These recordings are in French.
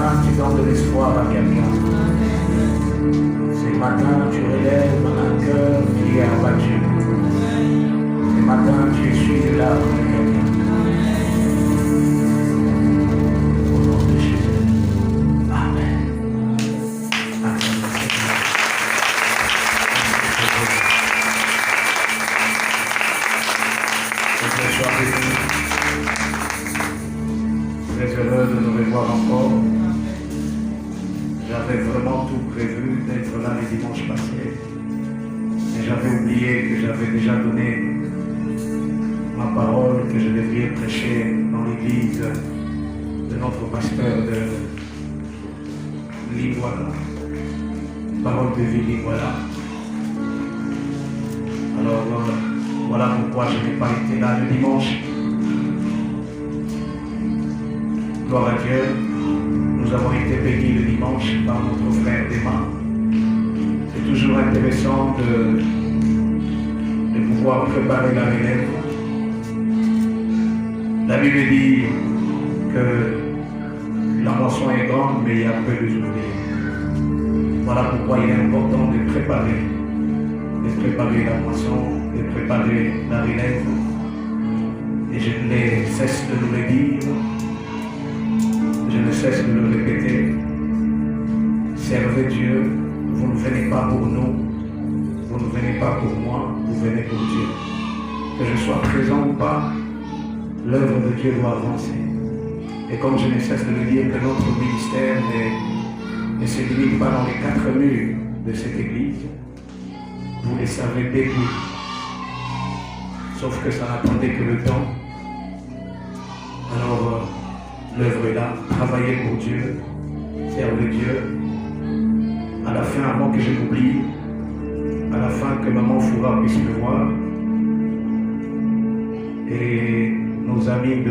matin, tu donnes de l'espoir à quelqu'un. Ce matin, tu relèves un cœur qui est abattu. Ce matin, tu essuies de larmes de quelqu'un. Au nom de Jésus. Amen. Très heureux de nous revoir encore. J'avais vraiment tout prévu d'être là les dimanches passés. Mais j'avais oublié que j'avais déjà donné ma parole que je devrais prêcher dans l'église de notre pasteur de Liguala. Parole de vie Liguala. Alors voilà pourquoi je n'ai pas été là le dimanche. Gloire à Dieu, nous avons été bénis le dimanche par notre frère Déma. C'est toujours intéressant de pouvoir préparer la relève. La Bible dit que la moisson est grande, mais il y a peu de ouvriers. Voilà pourquoi il est important de préparer la moisson, de préparer la relève. Et je ne cesse de nous le dire. Je ne cesse de le répéter. Servez Dieu, vous ne venez pas pour nous, vous ne venez pas pour moi, vous venez pour Dieu. Que je sois présent ou pas, l'œuvre de Dieu doit avancer. Et comme je ne cesse de le dire, que notre ministère ne se limite pas dans les 4 murs de cette église. Vous les savez bénis. Sauf que ça n'attendait que le temps. Alors, l'œuvre est là, travailler pour Dieu, servir Dieu. À la fin, avant que je l'oublie, à la fin que maman Foura puisse me voir, et nos amis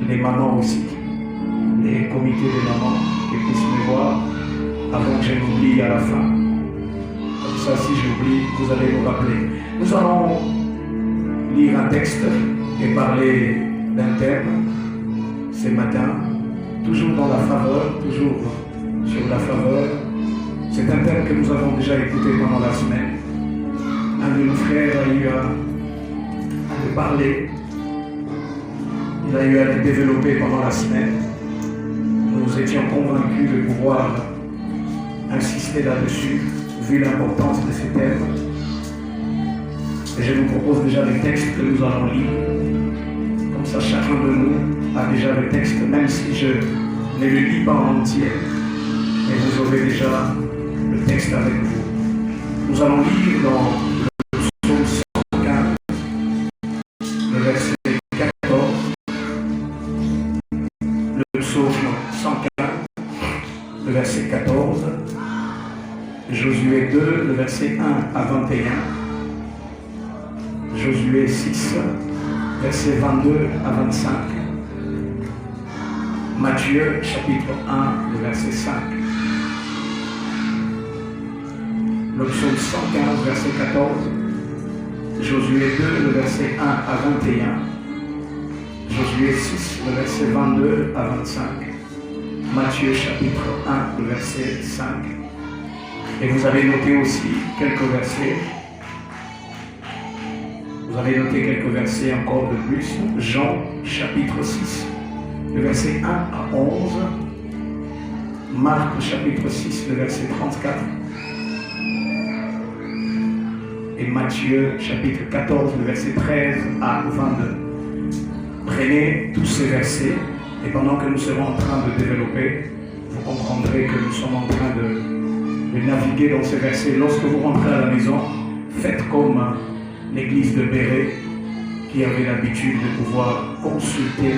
les mamans aussi, les comités de mamans qui puissent me voir avant que je l'oublie à la fin. Comme ça, si j'oublie, vous allez me rappeler. Nous allons lire un texte et parler d'un thème. Ce matin, toujours dans la faveur, toujours sur la faveur. C'est un thème que nous avons déjà écouté pendant la semaine. Un de nos frères a eu à le parler. Il a eu à le développer pendant la semaine. Nous étions convaincus de pouvoir insister là-dessus, vu l'importance de ce thème. Et je vous propose déjà les textes que nous allons lire. Comme ça, chacun de nous a déjà le texte, même si je ne le lis pas en entier, mais vous aurez déjà le texte avec vous. Nous allons lire dans le psaume 115, le verset 14, le psaume 115, le verset 14, Josué 2, le verset 1 à 21, Josué 6, verset 22 à 25, Matthieu chapitre 1, le verset 5. Le psaume 115, verset 14. Josué 2, le verset 1 à 21. Josué 6, le verset 22 à 25. Matthieu chapitre 1, le verset 5. Et vous avez noté aussi quelques versets. Vous avez noté quelques versets encore de plus. Jean chapitre 6. Le verset 1 à 11, Marc chapitre 6, le verset 34, et Matthieu chapitre 14, le verset 13 à 22. Prenez tous ces versets, et pendant que nous serons en train de développer, vous comprendrez que nous sommes en train de naviguer dans ces versets. Lorsque vous rentrez à la maison, faites comme l'église de Béret, qui avait l'habitude de pouvoir consulter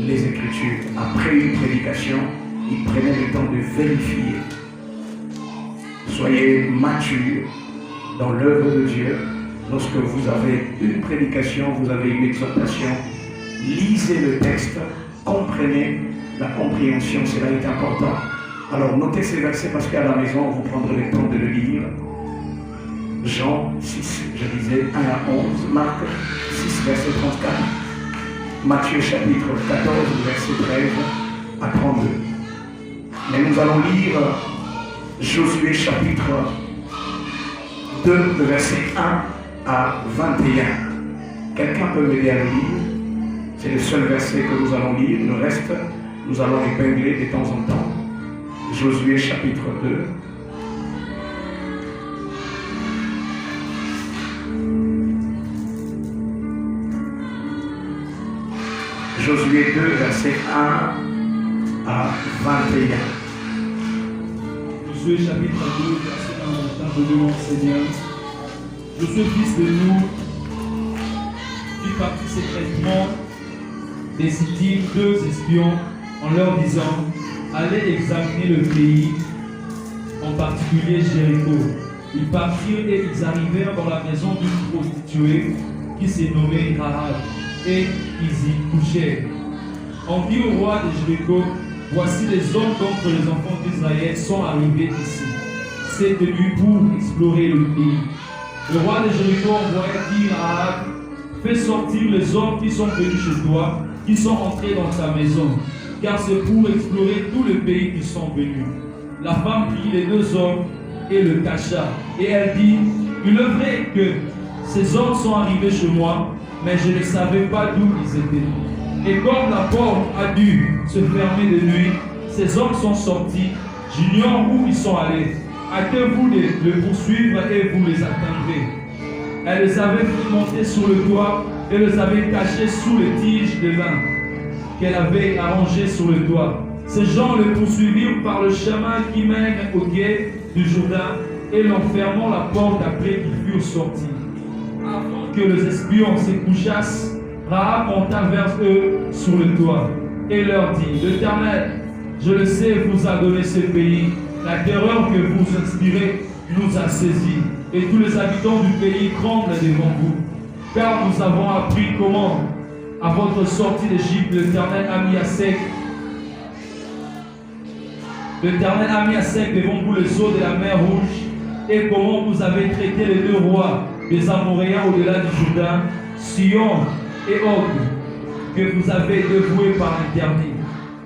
les Écritures. Après une prédication, il prenait le temps de vérifier. Soyez matures dans l'œuvre de Dieu. Lorsque vous avez une prédication, vous avez une exhortation, lisez le texte, comprenez la compréhension, cela est important. Alors notez ces versets parce qu'à la maison, vous prendrez le temps de le lire. Jean 6, je disais 1 à 11, Marc 6, verset 34, Matthieu chapitre 14, verset 13 à 32. Mais nous allons lire Josué chapitre 2, de verset 1 à 21. Quelqu'un peut m'aider à le lire? C'est le seul verset que nous allons lire. Le reste, nous allons épingler de temps en temps. Josué chapitre 2. Josué 2, verset 1 à 21. Josué chapitre 2, verset 1 à 21, de mon Seigneur. Josué, fils de Nun, fit partie secrètement des Sittim 2 espions en leur disant: allez examiner le pays, en particulier Jéricho. Ils partirent et ils arrivèrent dans la maison d'une prostituée qui s'est nommée Rahab, et ils y couchèrent. On dit au roi de Jéricho: voici les hommes contre les enfants d'Israël sont arrivés ici. C'est tenu pour explorer le pays. Le roi de Jéricho envoya dire à Rahab: fais sortir les hommes qui sont venus chez toi, qui sont entrés dans ta maison, car c'est pour explorer tout le pays qu'ils sont venus. La femme prit les 2 hommes et le cacha, et elle dit: il est vrai que ces hommes sont arrivés chez moi, mais je ne savais pas d'où ils étaient. Et comme la porte a dû se fermer de nuit, ces hommes sont sortis, j'ignore où ils sont allés. Hâtez-vous de les poursuivre et vous les atteindrez. Elle les avait fait monter sur le toit et les avait cachés sous les tiges de lin qu'elle avait arrangées sur le toit. Ces gens le poursuivirent par le chemin qui mène au quai du Jourdain et l'enfermant la porte après qu'ils furent sortis. Avant que les espions se couchassent, Rahab monta vers eux sur le toit et leur dit: l'Éternel, je le sais, vous a donné ce pays. La terreur que vous inspirez nous a saisis, et tous les habitants du pays tremblent devant vous. Car nous avons appris comment, à votre sortie d'Égypte, l'Éternel a mis à sec devant vous les eaux de la mer Rouge, et comment vous avez traité les 2 rois des Amoréens au-delà du Jourdain, Sion et Og, que vous avez dévoués par l'interdit.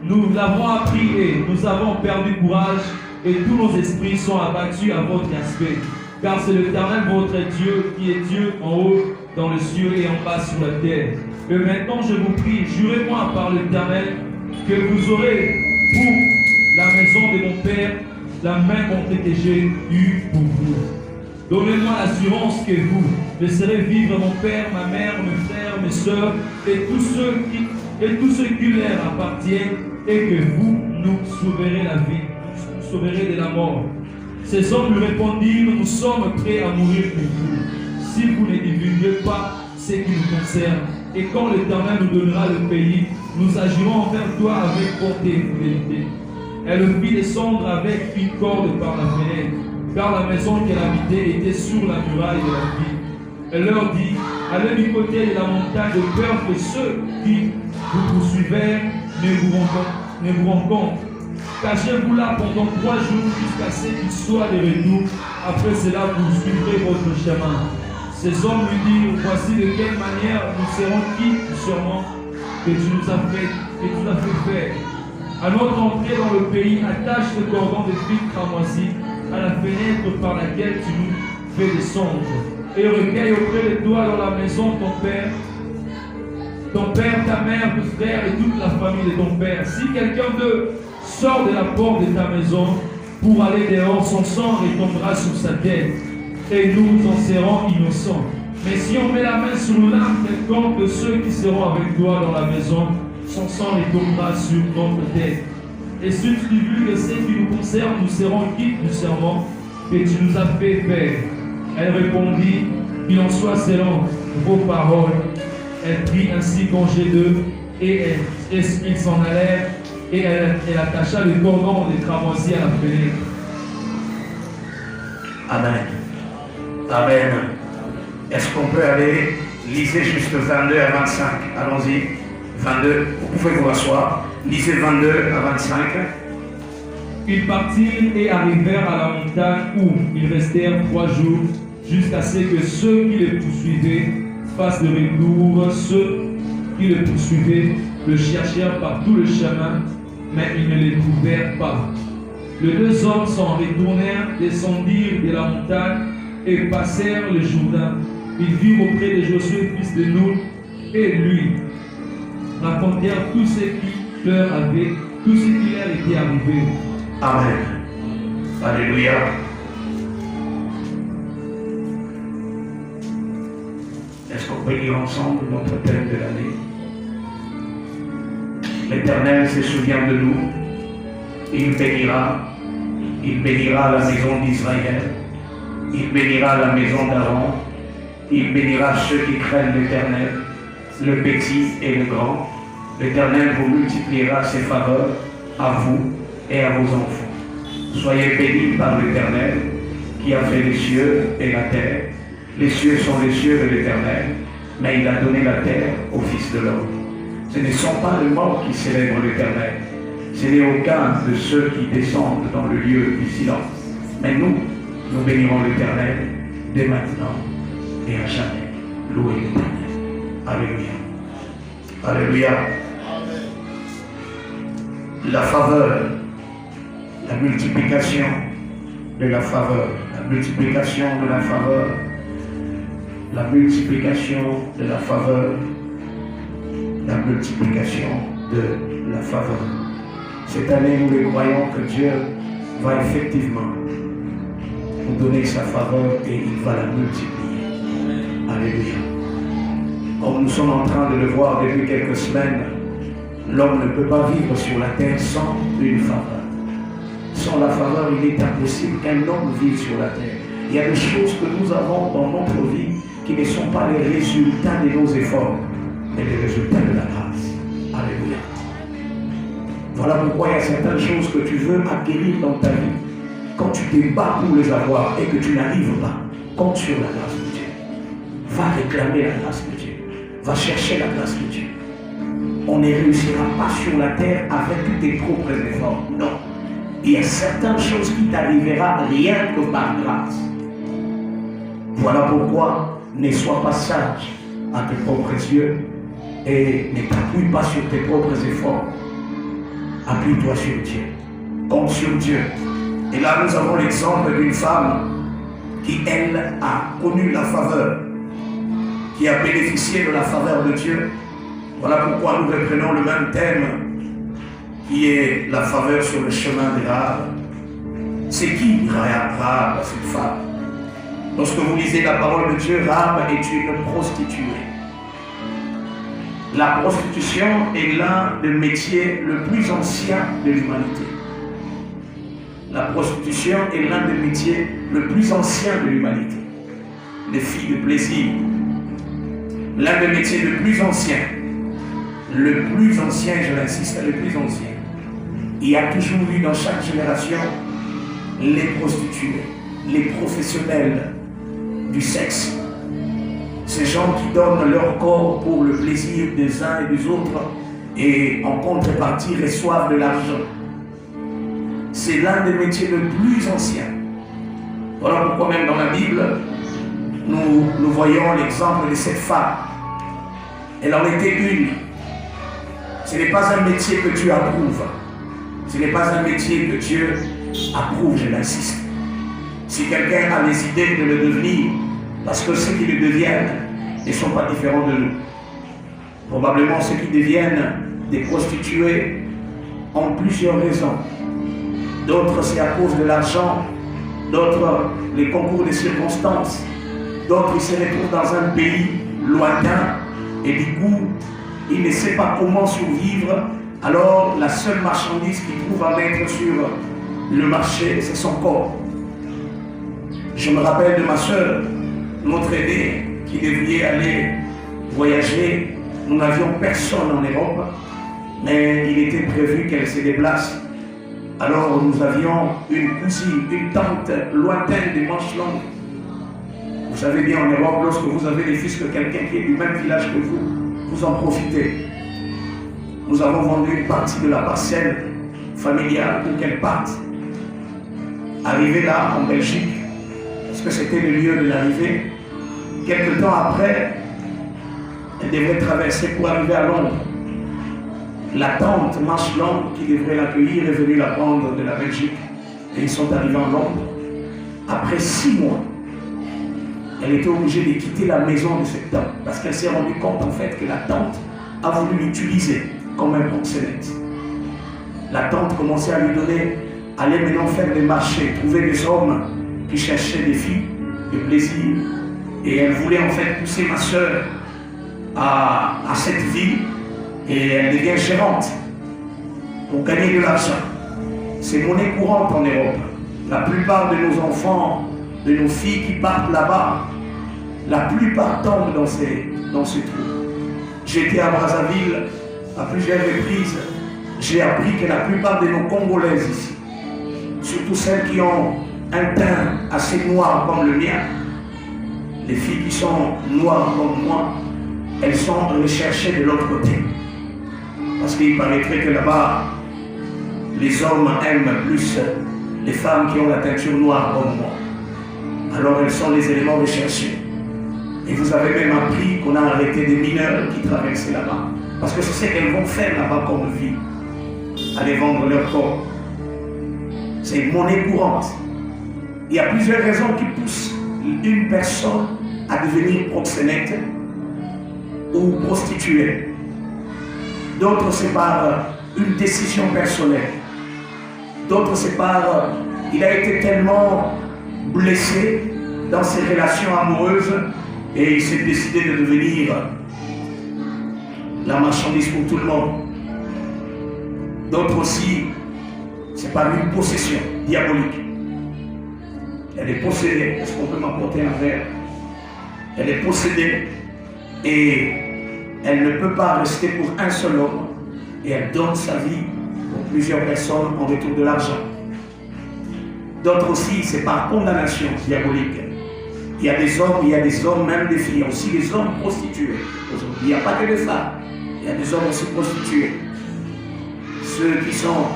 Nous l'avons appris et nous avons perdu courage, et tous nos esprits sont abattus à votre aspect. Car c'est l'Éternel votre Dieu qui est Dieu en haut dans les cieux et en bas sur la terre. Et maintenant je vous prie, jurez-moi par l'Éternel que vous aurez pour la maison de mon Père la même bonté que j'ai eue pour vous. Donnez-moi l'assurance que vous laisserez vivre mon père, ma mère, mes frères, mes soeurs et tous ceux qui leur appartiennent, et que vous nous sauverez la vie, nous sauverez de la mort. Ces hommes lui répondirent: nous sommes prêts à mourir pour vous, si vous ne divulguez pas ce qui nous concerne. Et quand l'Éternel nous donnera le pays, nous agirons envers toi avec bonté et fidélité. Elle le fit descendre avec une corde par la fenêtre, car la maison qu'elle habitait était sur la muraille de la ville. Elle leur dit: allez du côté de la montagne, de peur que ceux qui vous poursuivaient ne vous rencontrent. Cachez-vous là pendant 3 jours jusqu'à ce qu'ils soient de retour. Après cela, vous suivrez votre chemin. Ces hommes lui dirent: voici de quelle manière nous serons quittes du serment que tu nous as fait faire. À notre entrée dans le pays, attache ce cordon de fil cramoisi à la fenêtre par laquelle tu nous fais descendre, et recueille auprès de toi dans la maison ton père, ta mère, tes frères et toute la famille de ton père. Si quelqu'un d'eux sort de la porte de ta maison pour aller dehors, son sang retombera sur sa tête, et nous en serons innocents. Mais si on met la main sur l'un quelconque de ceux qui seront avec toi dans la maison, son sang retombera sur notre tête. Et si tu divulgues ce qui nous concerne, nous serons quittes du serment que tu nous as fait faire. Elle répondit: qu'il en soit selon vos paroles. Elle prit ainsi congé d'eux, et ils s'en allèrent, et elle attacha le cordon de cramoisi à la fenêtre. Amen. Amen. Est-ce qu'on peut aller, lisez juste 22 à 25. Allons-y. 22, vous pouvez vous asseoir. Lisez 22 à 25. Ils partirent et arrivèrent à la montagne où ils restèrent 3 jours, jusqu'à ce que ceux qui les poursuivaient fassent de retour. Ceux qui le poursuivaient le cherchèrent par tout le chemin mais ils ne les trouvèrent pas. Les deux hommes s'en retournèrent, descendirent de la montagne et passèrent le Jourdain. Ils virent auprès de Josué, fils de Nun, et lui racontèrent tout ce qui leur était arrivé. Amen. Alléluia. Est-ce qu'on peut lire ensemble notre thème de l'année? L'Éternel se souvient de nous. Il bénira la maison d'Israël. Il bénira la maison d'Aaron. Il bénira ceux qui craignent l'Éternel, le petit et le grand. L'Éternel vous multipliera ses faveurs à vous et à vos enfants. Soyez bénis par l'Éternel qui a fait les cieux et la terre. Les cieux sont les cieux de l'Éternel, mais il a donné la terre au Fils de l'homme. Ce ne sont pas les morts qui célèbrent l'Éternel. Ce n'est aucun de ceux qui descendent dans le lieu du silence. Mais nous bénirons l'Éternel dès maintenant et à jamais. Louez l'Éternel. Alléluia. Alléluia. La faveur, la multiplication de la faveur, la multiplication de la faveur, la multiplication de la faveur, la multiplication de la faveur. Cette année, nous les croyons que Dieu va effectivement nous donner sa faveur et il va la multiplier. Alléluia. Comme nous sommes en train de le voir depuis quelques semaines, l'homme ne peut pas vivre sur la terre sans une faveur. Sans la faveur, il est impossible qu'un homme vive sur la terre. Il y a des choses que nous avons dans notre vie qui ne sont pas les résultats de nos efforts, mais les résultats de la grâce. Alléluia. Voilà pourquoi il y a certaines choses que tu veux acquérir dans ta vie. Quand tu te bats pour les avoir et que tu n'arrives pas, compte sur la grâce de Dieu. Va réclamer la grâce de Dieu. Va chercher la grâce de Dieu. On ne réussira pas sur la terre avec tes propres efforts. Non. Il y a certaines choses qui t'arriveront rien que par grâce. Voilà pourquoi ne sois pas sage à tes propres yeux et ne t'appuie pas sur tes propres efforts. Appuie-toi sur Dieu. Compte sur Dieu. Et là, nous avons l'exemple d'une femme qui, elle, a connu la faveur, qui a bénéficié de la faveur de Dieu. Voilà pourquoi nous reprenons le même thème, qui est la faveur sur le chemin de Rahab. C'est qui Rahab, cette femme? Lorsque vous lisez la parole de Dieu, Rahab est une prostituée. La prostitution est l'un des métiers le plus ancien de l'humanité. La prostitution est l'un des métiers le plus anciens de l'humanité. Les filles de plaisir. L'un des métiers le plus anciens. Le plus ancien, je l'insiste, le plus ancien. Il y a toujours eu dans chaque génération les prostituées, les professionnels du sexe. Ces gens qui donnent leur corps pour le plaisir des uns et des autres et en contrepartie reçoivent de l'argent. C'est l'un des métiers les plus anciens. Voilà pourquoi même dans la Bible, nous voyons l'exemple de cette femme. Elle en était une. Ce n'est pas un métier que Dieu approuve. Ce n'est pas un métier que Dieu approuve, je l'insiste. Si quelqu'un a les idées de le devenir, parce que ceux qui le deviennent ne sont pas différents de nous. Probablement ceux qui deviennent des prostituées ont plusieurs raisons. D'autres c'est à cause de l'argent, d'autres les concours des circonstances, d'autres ils se retrouvent dans un pays lointain et du coup ils ne savent pas comment survivre. Alors la seule marchandise qu'ils trouvent à mettre sur le marché, c'est son corps. Je me rappelle de ma soeur, notre aînée, qui devait aller voyager. Nous n'avions personne en Europe, mais il était prévu qu'elle se déplace. Alors nous avions une cousine, une tante lointaine des manches longues. Vous savez bien en Europe, lorsque vous avez les fils de quelqu'un qui est du même village que vous, vous en profitez. Nous avons vendu une partie de la parcelle familiale pour qu'elle parte. Arrivée là en Belgique, parce que c'était le lieu de l'arrivée, quelque temps après, elle devrait traverser pour arriver à Londres. La tante Marshland, qui devrait l'accueillir, est venue la prendre de la Belgique. Et ils sont arrivés en Londres. Après 6 mois, elle était obligée de quitter la maison de cette tante. Parce qu'elle s'est rendue compte en fait que la tante a voulu l'utiliser comme un proxénète. La tante commençait à lui donner, allait maintenant faire des marchés, trouver des hommes qui cherchaient des filles, des plaisirs. Et elle voulait en fait pousser ma soeur à cette vie. Et elle devient gérante pour gagner de l'argent. C'est monnaie courante en Europe. La plupart de nos enfants, de nos filles qui partent là-bas, la plupart tombent dans ces trous. J'étais à Brazzaville à plusieurs reprises. J'ai appris que la plupart de nos Congolaises ici, surtout celles qui ont un teint assez noir comme le mien, les filles qui sont noires comme moi, elles sont recherchées de l'autre côté. Parce qu'il paraîtrait que là-bas, les hommes aiment plus les femmes qui ont la teinture noire comme moi. Alors elles sont les éléments recherchés. Et vous avez même appris qu'on a arrêté des mineurs qui traversaient là-bas. Parce que c'est ce qu'elles vont faire là-bas comme vie. Aller vendre leur corps. C'est une monnaie courante. Il y a plusieurs raisons qui poussent une personne à devenir proxénète ou prostituée. D'autres, c'est par une décision personnelle. D'autres, c'est par... il a été tellement blessé dans ses relations amoureuses et il s'est décidé de devenir la marchandise pour tout le monde. D'autres aussi, c'est par une possession diabolique. Elle est possédée. Est-ce qu'on peut m'apporter un verre? Elle est possédée et elle ne peut pas rester pour un seul homme et elle donne sa vie pour plusieurs personnes en retour de l'argent. D'autres aussi, c'est par condamnation diabolique. Il y a des hommes, même des filles, aussi des hommes prostitués. Il n'y a pas que des femmes, il y a des hommes aussi prostitués. Ceux qui sont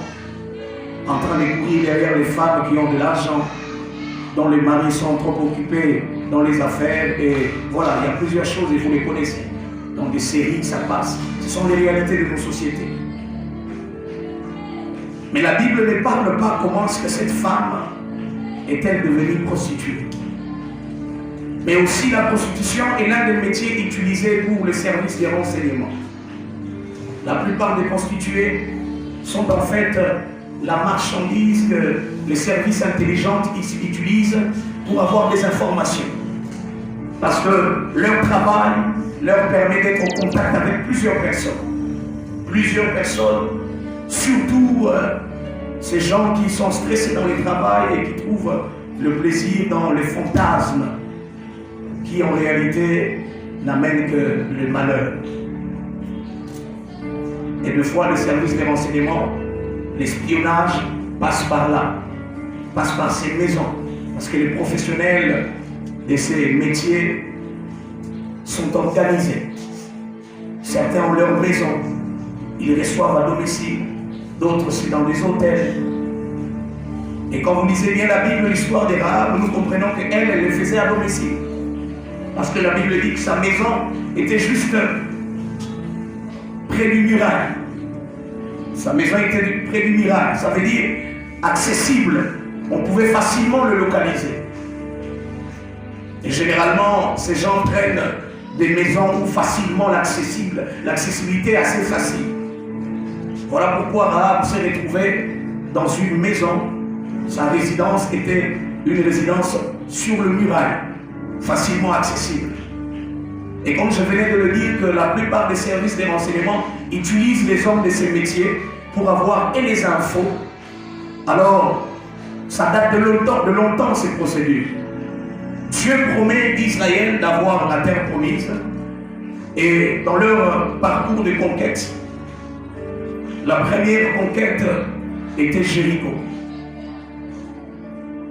en train de courir derrière les femmes qui ont de l'argent, dont les maris sont trop occupés dans les affaires, et voilà, il y a plusieurs choses et vous les connaissez. Dans des séries, ça passe. Ce sont les réalités de nos sociétés. Mais la Bible ne parle pas comment est-ce que cette femme est-elle devenue prostituée. Mais aussi la prostitution est l'un des métiers utilisés pour les services de renseignement. La plupart des prostituées sont en fait la marchandise que les services intelligents utilisent pour avoir des informations. Parce que leur travail leur permet d'être en contact avec plusieurs personnes. Plusieurs personnes, surtout ces gens qui sont stressés dans le travail et qui trouvent le plaisir dans les fantasmes qui en réalité n'amènent que le malheur. Et deux fois, le service de renseignement, l'espionnage passe par là, passe par ces maisons. Parce que les professionnels de ces métiers sont organisés. Certains ont leur maison, ils reçoivent à domicile, d'autres c'est dans des hôtels. Et quand vous lisez bien la Bible, l'histoire des Rahab, nous comprenons qu'elle le faisait à domicile. Parce que la Bible dit que sa maison était juste près du muraille. Sa maison était près du muraille, ça veut dire accessible. On pouvait facilement le localiser. Et généralement, ces gens prennent des maisons où facilement l'accessibilité est assez facile. Voilà pourquoi Rahab s'est retrouvée dans une maison. Sa résidence était une résidence sur le muraille, facilement accessible. Et comme je venais de le dire, que la plupart des services de renseignement utilisent les hommes de ces métiers pour avoir et les infos, alors ça date de longtemps ces procédures. Dieu promet d'Israël d'avoir la terre promise, et dans leur parcours de conquête, la première conquête était Jéricho.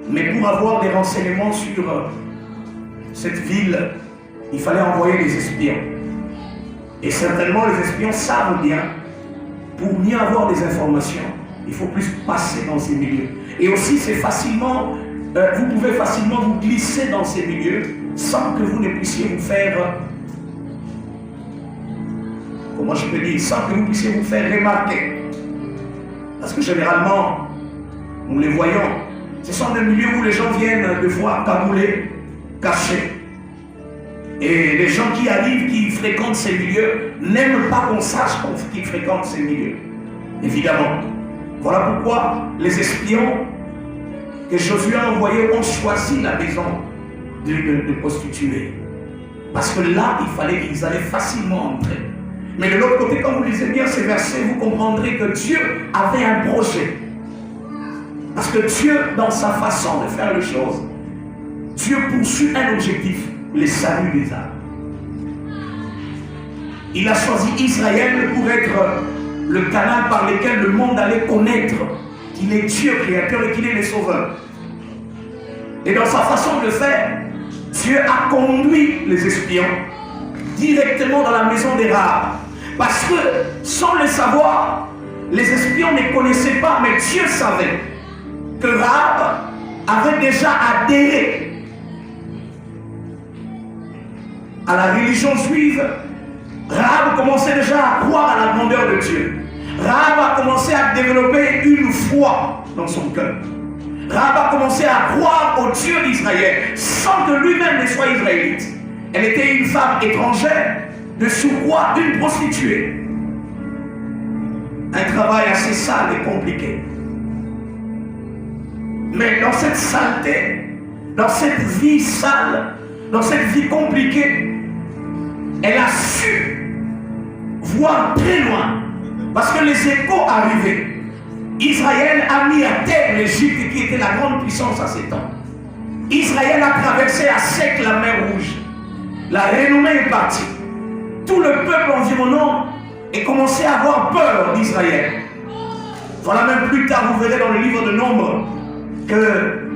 Mais pour avoir des renseignements sur cette ville, il fallait envoyer des espions. Et certainement les espions savent bien, pour mieux avoir des informations, il faut plus passer dans ces milieux. Et aussi c'est facilement, vous pouvez facilement vous glisser dans ces milieux sans que vous ne puissiez vous faire, moi je peux dire, sans que vous puissiez vous faire remarquer. Parce que généralement, nous les voyons, ce sont des milieux où les gens viennent de fois cagoulés, cachés. Et les gens qui arrivent, qui fréquentent ces milieux, n'aiment pas qu'on sache qu'ils fréquentent ces milieux. Évidemment. Voilà pourquoi les espions que Josué a envoyés ont choisi la maison de prostituées. Parce que là, ils allaient facilement entrer. Mais de l'autre côté, quand vous lisez bien ces versets, vous comprendrez que Dieu avait un projet. Parce que Dieu, dans sa façon de faire les choses, Dieu poursuit un objectif, le salut des âmes. Il a choisi Israël pour être le canal par lequel le monde allait connaître qu'il est Dieu créateur et qu'il est le sauveur. Et dans sa façon de faire, Dieu a conduit les espions directement dans la maison des Rahab. Parce que, sans le savoir, les espions ne connaissaient pas, mais Dieu savait que Rahab avait déjà adhéré à la religion juive. Rahab commençait déjà à croire à la grandeur de Dieu. Rahab a commencé à développer une foi dans son cœur. Rahab a commencé à croire au Dieu d'Israël sans que lui-même ne soit israélite. Elle était une femme étrangère, de surcroît une prostituée. Un travail assez sale et compliqué. Mais dans cette saleté, dans cette vie sale, dans cette vie compliquée, elle a su voir très loin. Parce que les échos arrivaient. Israël a mis à terre l'Égypte qui était la grande puissance à ces temps. Israël a traversé à sec la mer Rouge. La renommée est partie. Tout le peuple environnant est commencé à avoir peur d'Israël. Voilà, même plus tard, vous verrez dans le livre de Nombres que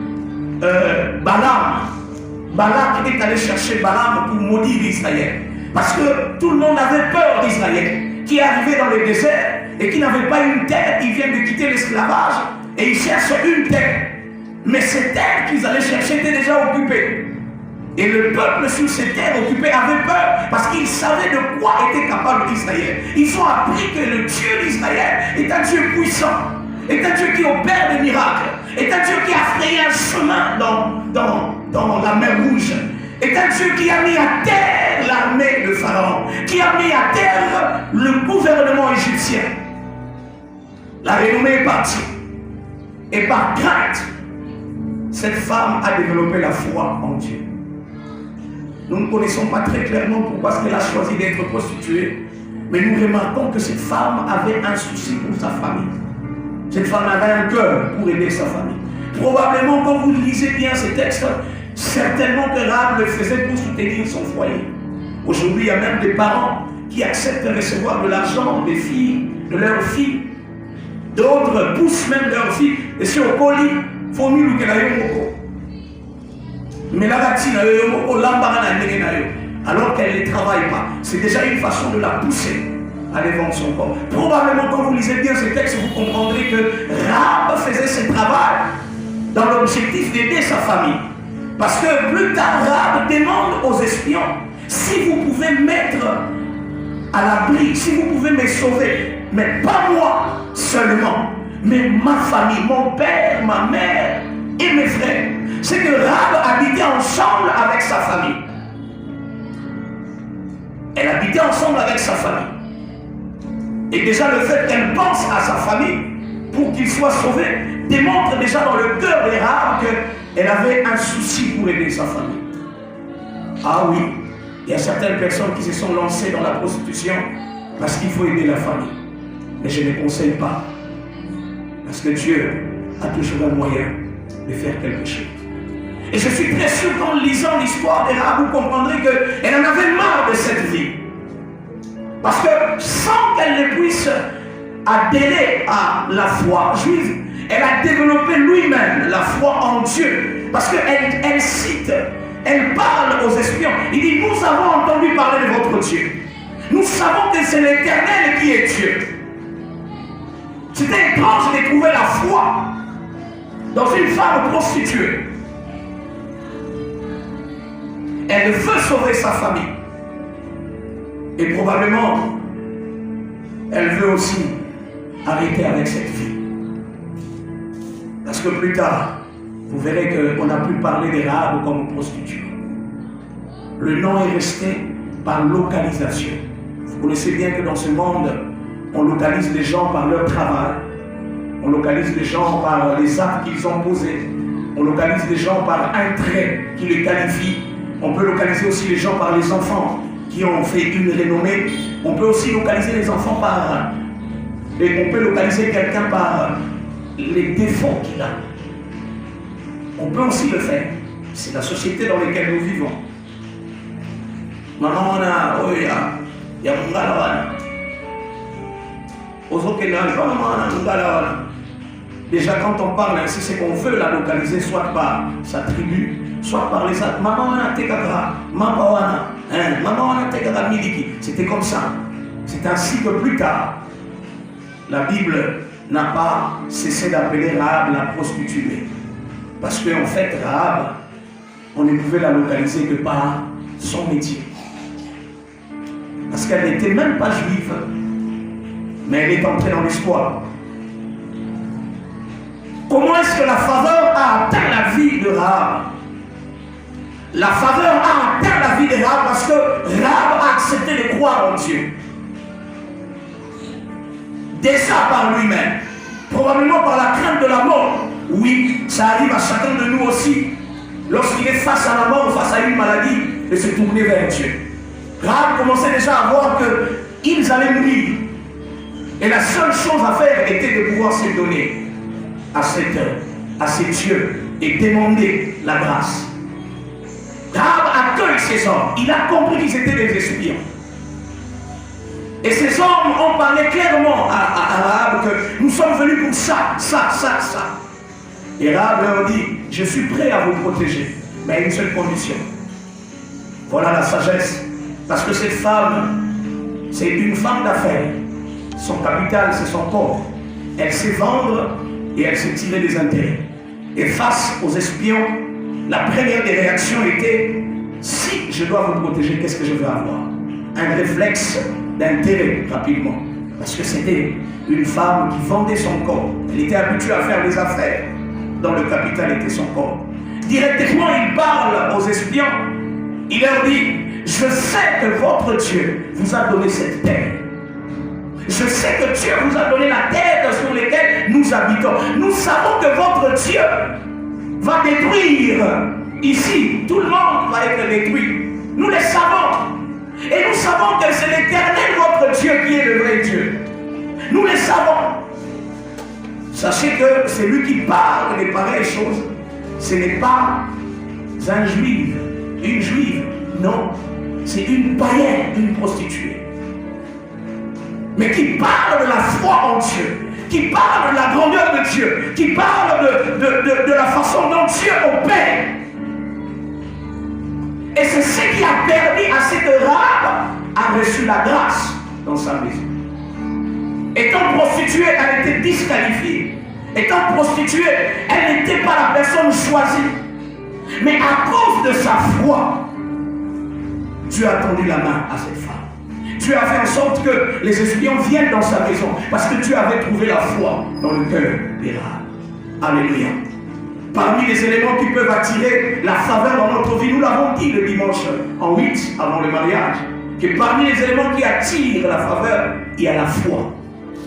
Balak est allé chercher Balaam pour maudire Israël. Parce que tout le monde avait peur d'Israël, qui arrivait dans le désert et qui n'avait pas une terre. Ils viennent de quitter l'esclavage et ils cherchent une terre. Mais ces terres qu'ils allaient chercher étaient déjà occupées. Et le peuple sur ces terres occupées avait peur parce qu'ils savaient de quoi était capable Israël. Ils ont appris que le Dieu d'Israël est un Dieu puissant, est un Dieu qui opère des miracles, est un Dieu qui a frayé un chemin dans la mer Rouge, est un Dieu qui a mis à terre l'armée de Pharaon, qui a mis à terre le gouvernement égyptien. La renommée est partie. Et par crainte, cette femme a développé la foi en Dieu. Nous ne connaissons pas très clairement pourquoi elle a choisi d'être prostituée, mais nous remarquons que cette femme avait un souci pour sa famille. Cette femme avait un cœur pour aider sa famille. Probablement, quand vous lisez bien ces textes, certainement que Rahab le faisait pour soutenir son foyer. Aujourd'hui, il y a même des parents qui acceptent de recevoir de l'argent des filles, de leurs filles. D'autres poussent même leurs filles. Et si au colis, il faut mieux que la yomoko. Mais la ratine, alors qu'elle ne travaille pas. C'est déjà une façon de la pousser à aller vendre son corps. Probablement, quand vous lisez bien ce texte, vous comprendrez que Rahab faisait ce travail dans l'objectif d'aider sa famille. Parce que plus tard, Rahab demande aux espions, si vous pouvez mettre à l'abri, si vous pouvez me sauver, mais pas moi seulement, mais ma famille, mon père, ma mère et mes frères. C'est que Rahab habitait ensemble avec sa famille. Elle habitait ensemble avec sa famille. Et déjà le fait qu'elle pense à sa famille pour qu'il soit sauvé démontre déjà dans le cœur de Rahab qu'elle avait un souci pour aider sa famille. Ah oui, il y a certaines personnes qui se sont lancées dans la prostitution parce qu'il faut aider la famille. Mais je ne conseille pas. Parce que Dieu a toujours un moyen de faire quelque chose. Et je suis très sûr qu'en lisant l'histoire de Rahab, vous comprendrez qu'elle en avait marre de cette vie. Parce que sans qu'elle ne puisse adhérer à la foi juive, elle a développé lui-même la foi en Dieu. Parce qu'elle cite, elle parle aux espions. Il dit, nous avons entendu parler de votre Dieu. Nous savons que c'est l'Éternel qui est Dieu. C'était étrange de trouver la foi dans une femme prostituée. Elle veut sauver sa famille. Et probablement, elle veut aussi arrêter avec cette vie. Parce que plus tard, vous verrez qu'on n'a plus parlé des Rahab comme prostituées. Le nom est resté par localisation. Vous connaissez bien que dans ce monde, on localise les gens par leur travail. On localise les gens par les actes qu'ils ont posés. On localise les gens par un trait qui les qualifie. On peut localiser aussi les gens par les enfants qui ont fait une renommée. On peut aussi localiser les enfants par... Et on peut localiser quelqu'un par les défauts qu'il a. On peut aussi le faire. C'est la société dans laquelle nous vivons. Maman, on a... Oh, il y a mon gars là-bas. Déjà, quand on parle ainsi, c'est qu'on veut la localiser soit par sa tribu, soit par les autres. Maman, on a tekakra, maman, on a tekakra miliki. C'était comme ça. C'est ainsi que plus tard, la Bible n'a pas cessé d'appeler Rahab la prostituée. Parce qu'en fait, Rahab, on ne pouvait la localiser que par son métier. Parce qu'elle n'était même pas juive, mais elle est entrée dans l'espoir. Comment est-ce que la faveur a atteint la vie de Rahab? La faveur a atteint la vie de Rahab parce que Rahab a accepté de croire en Dieu. Déjà par lui-même, probablement par la crainte de la mort. Oui, ça arrive à chacun de nous aussi. Lorsqu'il est face à la mort, face à une maladie, de se tourner vers Dieu. Rahab commençait déjà à voir qu'ils allaient mourir. Et la seule chose à faire était de pouvoir se donner à ces dieux et demander la grâce. Rahab accueille ces hommes. Il a compris qu'ils étaient des espions. Et ces hommes ont parlé clairement à Rahab que nous sommes venus pour ça. Et Rahab leur dit, je suis prêt à vous protéger, mais à une seule condition. Voilà la sagesse. Parce que cette femme, c'est une femme d'affaires. Son capital, c'est son corps. Elle sait vendre et elle sait tirer des intérêts. Et face aux espions, la première des réactions était, si je dois vous protéger, qu'est-ce que je veux avoir? Un réflexe d'intérêt rapidement. Parce que c'était une femme qui vendait son corps. Elle était habituée à faire des affaires dont le capital était son corps. Directement, il parle aux espions. Il leur dit, je sais que votre Dieu vous a donné cette terre. Je sais que Dieu vous a donné la terre sur laquelle nous habitons. Nous savons que votre Dieu va détruire ici. Tout le monde va être détruit. Nous le savons. Et nous savons que c'est l'Éternel, votre Dieu, qui est le vrai Dieu. Nous le savons. Sachez que c'est lui qui parle de pareilles choses. Ce n'est pas un juif, une juive. Non, c'est une païenne, une prostituée. Mais qui parle de la foi en Dieu, qui parle de la grandeur de Dieu, qui parle de la façon dont Dieu opère. Et c'est ce qui a permis à cette Rahab à reçu la grâce dans sa maison. Étant prostituée, elle était disqualifiée. Étant prostituée, elle n'était pas la personne choisie. Mais à cause de sa foi, Dieu a tendu la main à cette femme. Dieu a fait en sorte que les espions viennent dans sa maison parce que Dieu avait trouvé la foi dans le cœur des Rahab. Alléluia. Parmi les éléments qui peuvent attirer la faveur dans notre vie, nous l'avons dit le dimanche en 8 avant le mariage, que parmi les éléments qui attirent la faveur, il y a la foi.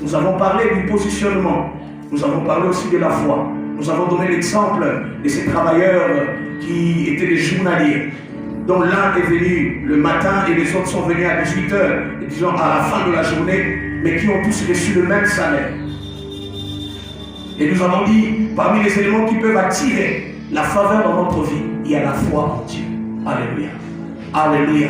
Nous avons parlé du positionnement, nous avons parlé aussi de la foi. Nous avons donné l'exemple de ces travailleurs qui étaient des journaliers, dont l'un est venu le matin et les autres sont venus à 18h, et disons à la fin de la journée, mais qui ont tous reçu le même salaire. Et nous avons dit, parmi les éléments qui peuvent attirer la faveur dans notre vie, il y a la foi en Dieu. Alléluia. Alléluia.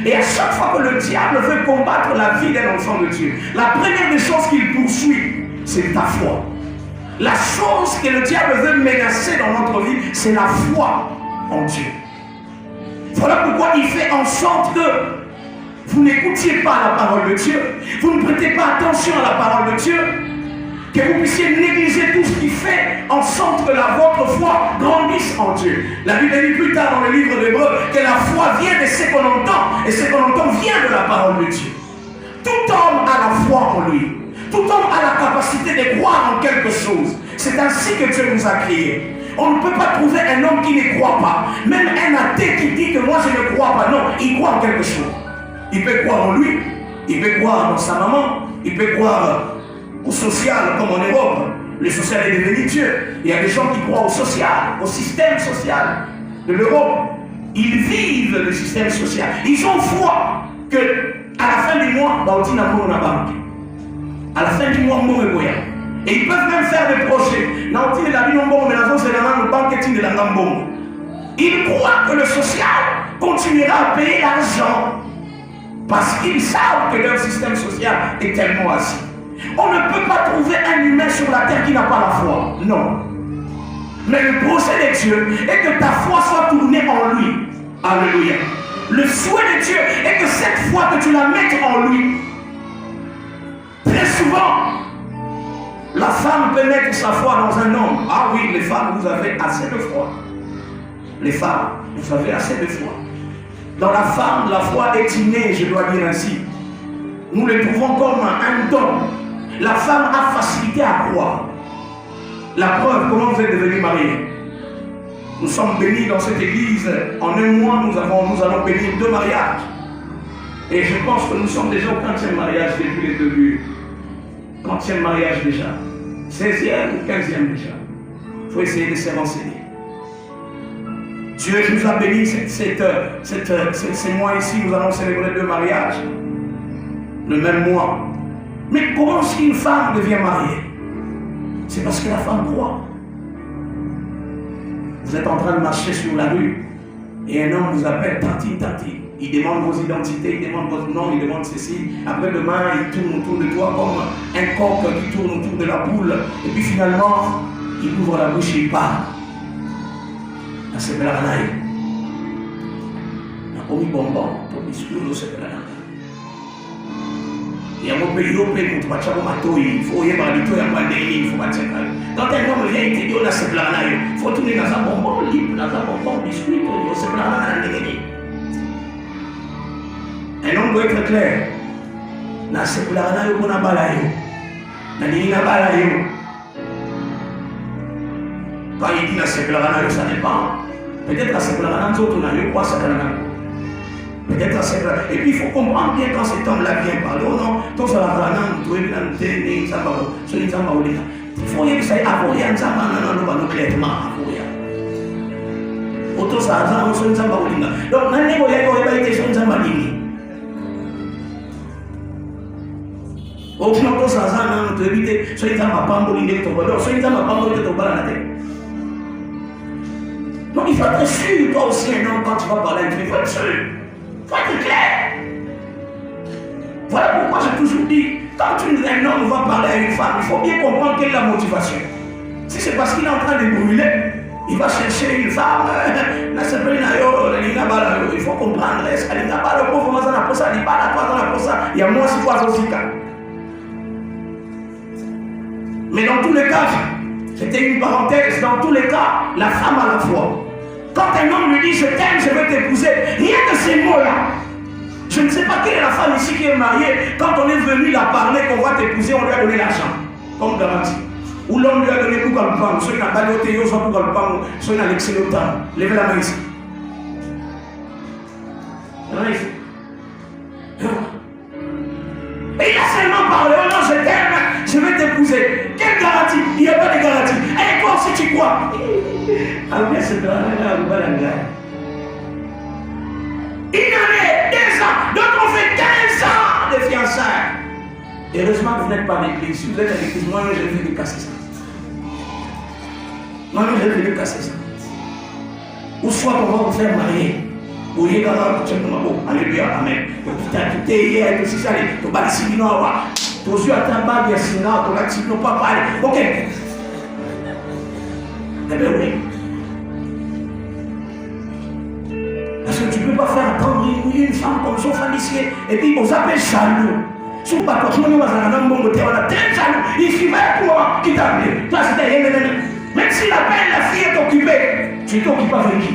Et à chaque fois que le diable veut combattre la vie d'un enfant de Dieu, la première des choses qu'il poursuit, c'est ta foi. La chose que le diable veut menacer dans notre vie, c'est la foi en Dieu. Voilà pourquoi il fait en sorte que vous n'écoutiez pas la parole de Dieu, vous ne prêtez pas attention à la parole de Dieu, que vous puissiez négliger tout ce qui fait en sorte que votre foi grandisse en Dieu. La Bible dit plus tard dans le livre d'Hébreux que la foi vient de ce qu'on entend, et ce qu'on entend vient de la parole de Dieu. Tout homme a la foi en lui. Tout homme a la capacité de croire en quelque chose. C'est ainsi que Dieu nous a créés. On ne peut pas trouver un homme qui ne croit pas. Même un athée qui dit que moi je ne crois pas. Non, il croit en quelque chose. Il peut croire en lui. Il peut croire dans sa maman. Il peut croire au social, comme en Europe. Le social est devenu Dieu. Il y a des gens qui croient au social, au système social de l'Europe. Ils vivent le système social. Ils ont foi que à la fin du mois, à la fin du mois, et ils peuvent même faire des projets. Ils croient que le social continuera à payer l'argent parce qu'ils savent que leur système social est tellement assis. On ne peut pas trouver un humain sur la terre qui n'a pas la foi. Non. Mais le projet de Dieu est que ta foi soit tournée en lui. Alléluia. Le souhait de Dieu est que cette foi, que tu la mettes en lui. Très souvent, la femme peut mettre sa foi dans un homme. Ah oui, les femmes, vous avez assez de foi. Les femmes, vous avez assez de foi. Dans la femme, la foi est innée, je dois dire ainsi. Nous le trouvons comme un don. La femme a facilité à croire. La preuve, comment vous êtes devenus mariés? Nous sommes bénis dans cette église. En un mois, nous allons bénir 2 mariages. Et je pense que nous sommes déjà au 15e mariage depuis le début. 30e mariage déjà. 16e ou 15e déjà. Il faut essayer de se renseigner. Dieu nous a bénis ces mois ici. Nous allons célébrer 2 mariages. Le même mois. Mais comment est-ce qu'une femme devient mariée? C'est parce que la femme croit. Vous êtes en train de marcher sur la rue et un homme vous appelle Tati. Il demande vos identités, il demande votre nom, il demande ceci. Après demain, il tourne autour de toi comme un coq qui tourne autour de la poule. Et puis finalement, il ouvre la bouche et il parle. Là, c'est la ranaille. Il a commis bonbon pour biscuit, c'est la ranaille. Il y a mon pays, il faut y avoir des toits, il faut pas checker. Quand un homme vient, il te dit, on a ce plan-là, il faut tourner dans un bonbon, libre, dans un bonbon, biscuit, on se plan-là, un homme doit être clair. Dans ce plan-là, on a balayé. Quand il dit, on a balayé. Quand il dit, dans ce plan-là, ça dépend. Peut-être dans ce plan-là, nous autres, on a eu quoi, ça plan-là. Peut-être c'est vrai. Et puis il faut comprendre bien quand cet homme-là vient parler. Oh non, tout ça va il faut y ça avant, il y a un zaman, non, clairement. Auto ça, on se dit ça. Donc, n'a pas été sur un zaman. Au final, tout ça, on te éviter, sur un zaman, pas en ligne, sur un zaman, pas en ligne, donc il faut être sûr, toi aussi, un homme, quand tu vas parler avec lui, il faut être sûr. Il faut être clair. Voilà pourquoi j'ai toujours dit, quand un homme va parler à une femme, il faut bien comprendre quelle est la motivation. Si c'est parce qu'il est en train de brûler, il va chercher une femme, il faut comprendre, il y a moins de quoi aussi. Mais dans tous les cas, c'était une parenthèse, dans tous les cas, la femme a la foi. Quand un homme lui dit je t'aime, je veux t'épouser, rien que ces mots-là. Je ne sais pas quelle est la femme ici qui est mariée. Quand on est venu la parler qu'on va t'épouser, on lui a donné l'argent, comme garantie. Ou l'homme lui a donné pour qu'elle prenne. Soit il n'a pas d'otéo, soit pour qu'elle prenne, soit il a l'excès de temps. Levez la main ici. La main ici. Et il a seulement parlé, oh non, je t'aime, je vais t'épouser. Quelle garantie? Il n'y a pas de garantie. Et toi aussi tu crois. Alors bien c'est là, vous va la gueule. Une année, 2 ans, d'autres ont fait 15 ans de fiançailles. Heureusement que vous n'êtes pas à l'église. Si vous êtes à l'église, moi je vais venir casser ça. Moi je vais venir casser ça. Ou soit on va vous faire marier. Vous voyez dans la couture de ma boue. Alléluia, amen. Tu as tout hier, tout ça, tu vas ici, non, tu as yeux à ta bague, tu as dit, non, pas parler. Ok. Eh bien oui. Parce que tu ne peux pas faire attendre une femme comme son famille et puis on s'appelle jaloux. Si vous ne pouvez pas on a très jaloux. Il suivait pour moi qui t'a appelé. Toi, c'était rien. Même s'il appelle, la fille est occupée. Tu t'occupes avec qui?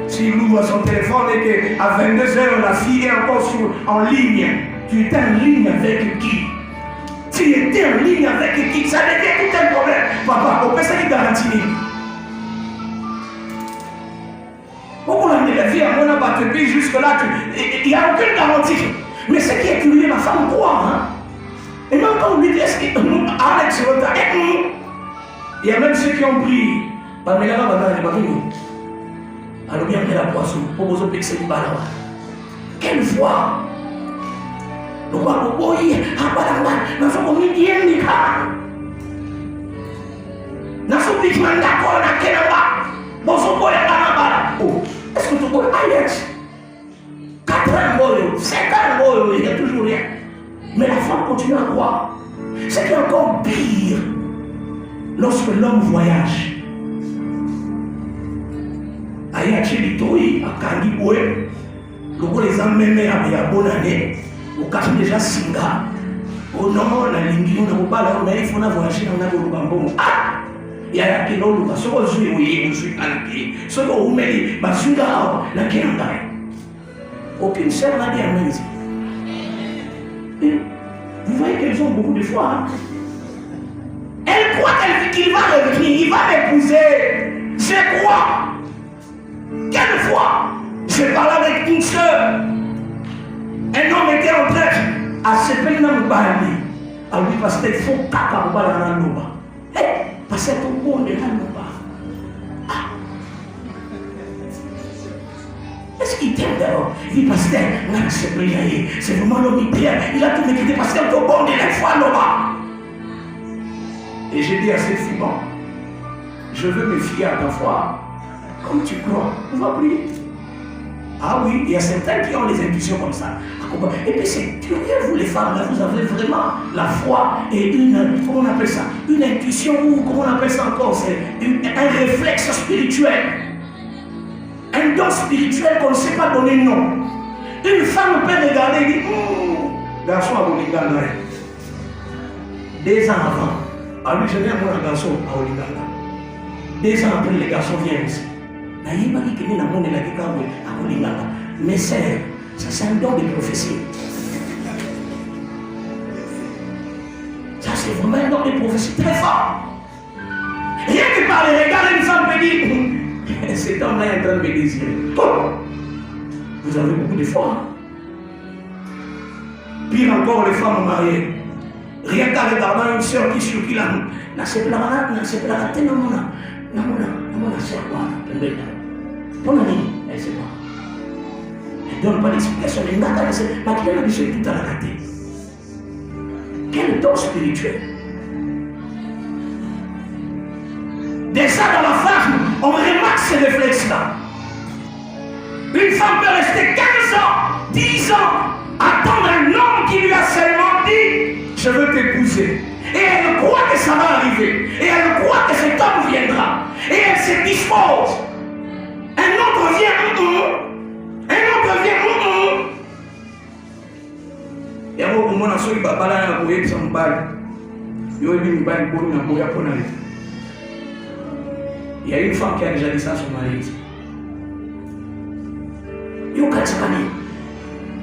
Si s'il ouvre son téléphone et qu'à 22h, la fille est encore en ligne, tu étais en ligne avec qui? Tu étais en ligne avec qui? Ça devient tout un problème. Papa, on peut ça qui garantit. Pourquoi on a mis la vie à mon abattu jusque-là? Il n'y a aucune garantie. Mais ce qui est curieux, la femme croit. Hein? Et même quand on lui dit, est-ce qu'il Alex, il y a même ceux qui ont pris. Alors bien, on la poisson pour vous opérer du ballon. Quelle foi! Nous allons voir, nous sommes mis bien, nous sommes mis d'accord, nous sommes oh, est-ce que tu vois Alex? 4 ans, 5 ans, il n'y a toujours rien. Mais la femme continue à croire. C'est qui est encore pire lorsque l'homme voyage. Ayachi Litoi, à Kangiboué, le les emmènent à bonne année, au cas déjà Singa. Oh non, la ligne, on n'a pas là, mais il faut voyager dans le Bambon. Ah! Il y a qui n'ont pas, ce qu'on joue, oui, on joue à la pied. Ce qu'on met, bah, Singa, la Kenda. Aucune sœur n'a dit à moi ici. Vous voyez qu'elles ont beaucoup de foi. Hein? Elle croit qu'il va revenir, il va m'épouser. Je crois. Quelle foi? Je parle avec une sœur. Un homme était en train à se payer dans le bali. À lui, parce qu'il faut caca au bal dans la loba. Parce que tout le monde est dans le bas. Est-ce qu'il t'aime d'abord? Il dit, pasteur, c'est vraiment l'homme Pierre. Il a tout médité parce qu'il est au bon de la foi là-bas. Et j'ai dit à cette fille, bon, je veux me fier à ta foi. Comme tu crois, on va prier. Ah oui, il y a certains qui ont des intuitions comme ça. Et puis c'est curieux, vous les femmes, là, vous avez vraiment la foi et une, comment on appelle ça? Une intuition ou comment on appelle ça encore? C'est un réflexe spirituel. Un don spirituel qu'on ne sait pas donner nom. Une femme peut regarder et dire, garçon à Olinganda. 2 ans avant, à lui je viens voir un garçon à Olinganda. 2 ans après, les garçons viennent ici. Mais ça c'est un don de prophétie. Ça c'est vraiment un don de prophétie très fort. Rien que par les regards, une femme peut dire, cet homme-là est en train de me désirer. Oh, vous avez beaucoup de foi. Pire encore, les femmes mariées. Rien qu'à regarder une soeur qui sur qui la c'est plana, Ton ami, elle ne sait pas. Elle ne donne pas d'explication. Elle n'a pas d'explication. Tout à la raté. Quel don spirituel. Déjà dans la femme, on remarque ces réflexes-là. Une femme peut rester 15 ans, 10 ans, attendre un homme qui lui a seulement dit, je veux t'épouser. Et elle croit que ça va arriver. Et elle croit que cet homme viendra. Et elle se dispose. Un autre vient, un autre vient, et alors, on a sorti la balle pour y son balle. Il y a une femme qui a déjà dit ça à son mari. Il y a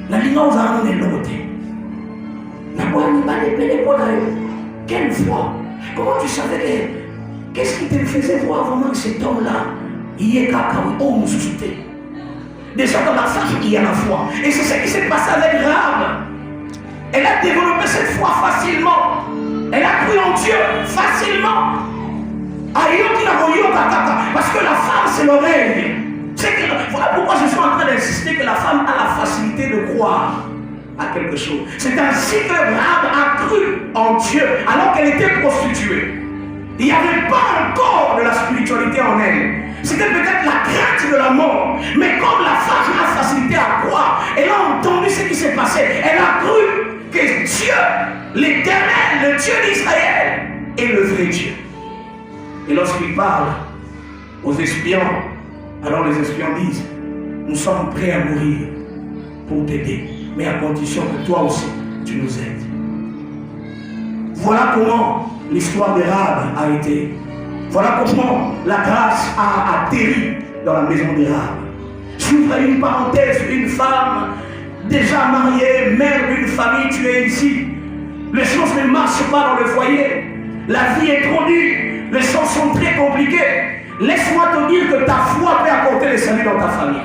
la ligne aux armes de l'autre. La bonne balle est pour quelle foi? Comment tu savais que qu'est-ce qui te faisait voir vraiment que cet homme-là, il est cacao, oh, suscité. Déjà dans la femme, il y a la foi. Et c'est ce qui s'est passé avec Rahab. Elle a développé cette foi facilement. Elle a cru en Dieu facilement. Parce que la femme, c'est l'oreille. Voilà pourquoi je suis en train d'insister que la femme a la facilité de croire à quelque chose. C'est ainsi que Rahab a cru en Dieu alors qu'elle était prostituée. Il n'y avait pas encore de la spiritualité en elle. C'était peut-être la crainte de la mort. Mais comme la femme a la facilité à croire, elle a entendu ce qui s'est passé. Elle a cru que Dieu, l'Éternel, le Dieu d'Israël, est le vrai Dieu. Et lorsqu'il parle aux espions, alors les espions disent, nous sommes prêts à mourir pour t'aider, mais à condition que toi aussi, tu nous aides. Voilà comment l'histoire de Rahab a été. Voilà comment la grâce a atterri dans la maison de Rahab. J'ouvre une parenthèse, une femme déjà mariée, mère d'une famille, tu es ici. Les choses ne marchent pas dans le foyer. La vie est trop dure. Les choses sont très compliquées. Laisse-moi te dire que ta foi peut apporter le salut dans ta famille.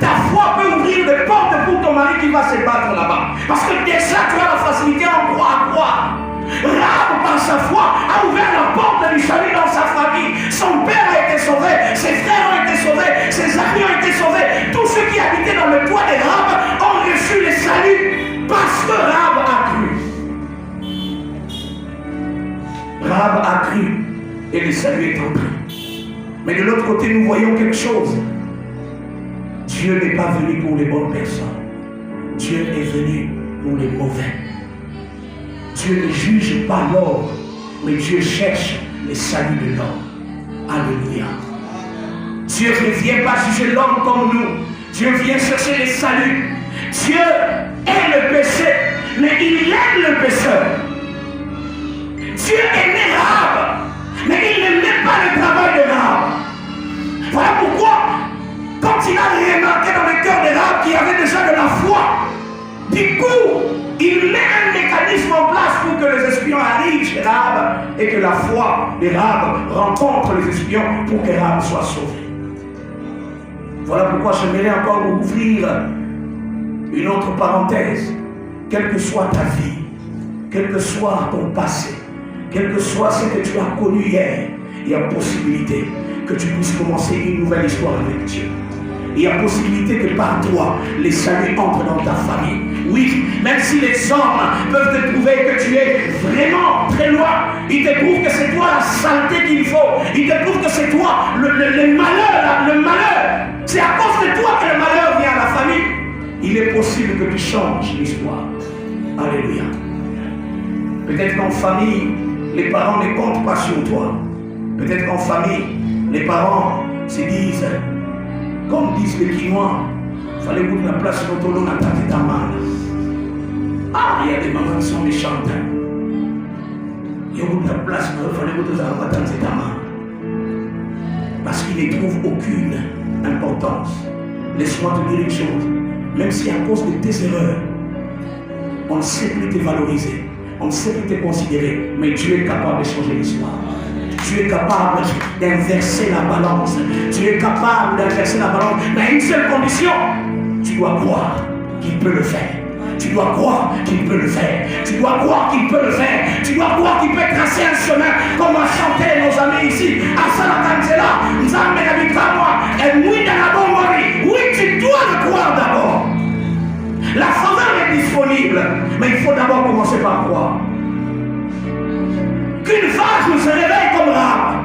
Ta foi peut ouvrir des portes pour ton mari qui va se battre là-bas. Parce que déjà tu as la facilité en croix à croire. Rahab, par sa foi, a ouvert la porte du salut dans sa famille. Son père a été sauvé, ses frères ont été sauvés, ses amis ont été sauvés. Tous ceux qui habitaient dans le toit de Rahab ont reçu le salut parce que Rahab a cru. Rahab a cru et le salut est entré. Mais de l'autre côté, nous voyons quelque chose. Dieu n'est pas venu pour les bonnes personnes. Dieu est venu pour les mauvais. Dieu ne juge pas l'homme, mais Dieu cherche le salut de l'homme. Alléluia. Dieu ne vient pas juger l'homme comme nous. Dieu vient chercher le salut. Dieu est le péché, mais il aime le pécheur. Dieu aimait Rahab, mais il n'aimait pas le travail de Rahab. Voilà pourquoi, quand il a remarqué dans le cœur de Rahab qu'il y avait déjà de la foi, du coup, il met un mécanisme en place pour que les espions arrivent chez Rahab et que la foi de Rahab rencontre les espions pour que Rahab soit sauvé. Voilà pourquoi j'aimerais encore ouvrir une autre parenthèse. Quelle que soit ta vie, quel que soit ton passé, quel que soit ce que tu as connu hier, il y a possibilité que tu puisses commencer une nouvelle histoire avec Dieu. Il y a possibilité que par toi, les saluts entrent dans ta famille. Oui, même si les hommes peuvent te prouver que tu es vraiment très loin, ils te prouvent que c'est toi la saleté qu'il faut. Ils te prouvent que c'est toi le malheur, le malheur. C'est à cause de toi que le malheur vient à la famille. Il est possible que tu changes l'histoire. Alléluia. Peut-être qu'en famille, les parents ne comptent pas sur toi. Peut-être qu'en famille, les parents se disent, comme disent les Quinois, il fallait vous la place sur notre nom à ta main. Ah, il y a des mamans qui sont méchantes. Il y a beaucoup de place, il fallait vous la ta main. Parce qu'ils ne trouvent aucune importance. Laisse-moi te dire une chose. Même si à cause de tes erreurs, on ne sait plus te valoriser, on ne sait plus te considérer, mais Dieu est capable de changer l'histoire. Tu es capable d'inverser la balance. Tu es capable d'inverser la balance. Mais à une seule condition, tu dois croire qu'il peut le faire. Tu dois croire qu'il peut le faire. Tu dois croire qu'il peut le faire. Tu dois croire qu'il peut tracer un chemin, comme a chanté nos amis ici. Asana Kansela, Nzambe Nabikamwa, et Mouida Nabomori. Oui, tu dois le croire d'abord. La faveur est disponible, mais il faut d'abord commencer par croire. Qu'une femme se réveille comme Rahab.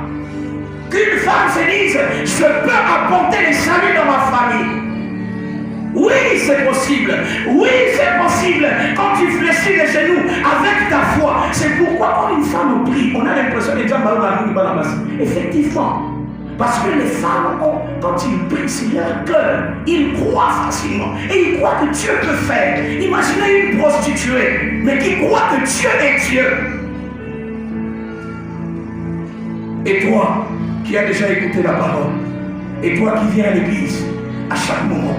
Qu'une femme se dise, je peux apporter le salut dans ma famille. Oui, c'est possible. Oui, c'est possible. Quand tu fléchis les genoux avec ta foi, c'est pourquoi quand une femme prie, on a l'impression que effectivement. Parce que les femmes, quand ils prient sur leur cœur, ils croient facilement. Et ils croient que Dieu peut faire. Imaginez une prostituée, mais qui croit que Dieu est Dieu. Et toi, qui as déjà écouté la parole, et toi qui viens à l'église à chaque moment,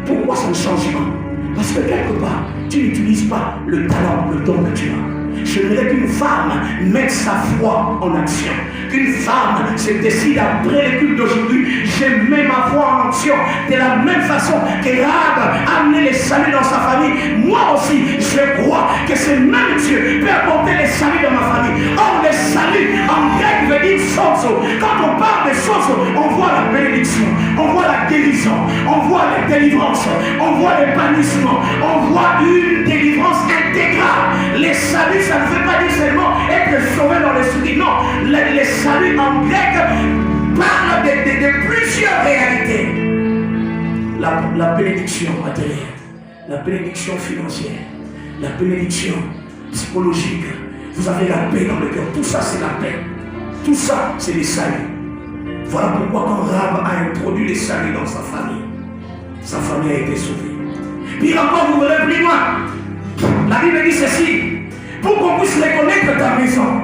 pourquoi ce changement? Parce que quelque part, tu n'utilises pas le talent, le don que tu as. J'aimerais qu'une femme mette sa foi en action. Qu'une femme se décide après le culte d'aujourd'hui, je mets ma foi en action. De la même façon que Rahab a amené le salut dans sa famille, moi aussi, je crois que ce même Dieu peut apporter le salut dans ma famille. Or, le salut en grec veut dire sozo. Quand on parle de sozo, on voit la bénédiction, on voit la guérison, on voit la délivrance, on voit l'épanouissement, on voit une délivrance intégrale. Le salut, ça ne veut pas dire seulement être sauvé dans l'esprit. Non, le salut en grec parle de plusieurs réalités. La bénédiction matérielle, la bénédiction financière, la bénédiction psychologique. Vous avez la paix dans le cœur. Tout ça, c'est la paix. Tout ça, c'est le salut. Voilà pourquoi quand Rahab a introduit le salut dans sa famille a été sauvée. Puis encore, vous verrez plus loin. La Bible dit ceci. Pour qu'on puisse reconnaître ta maison,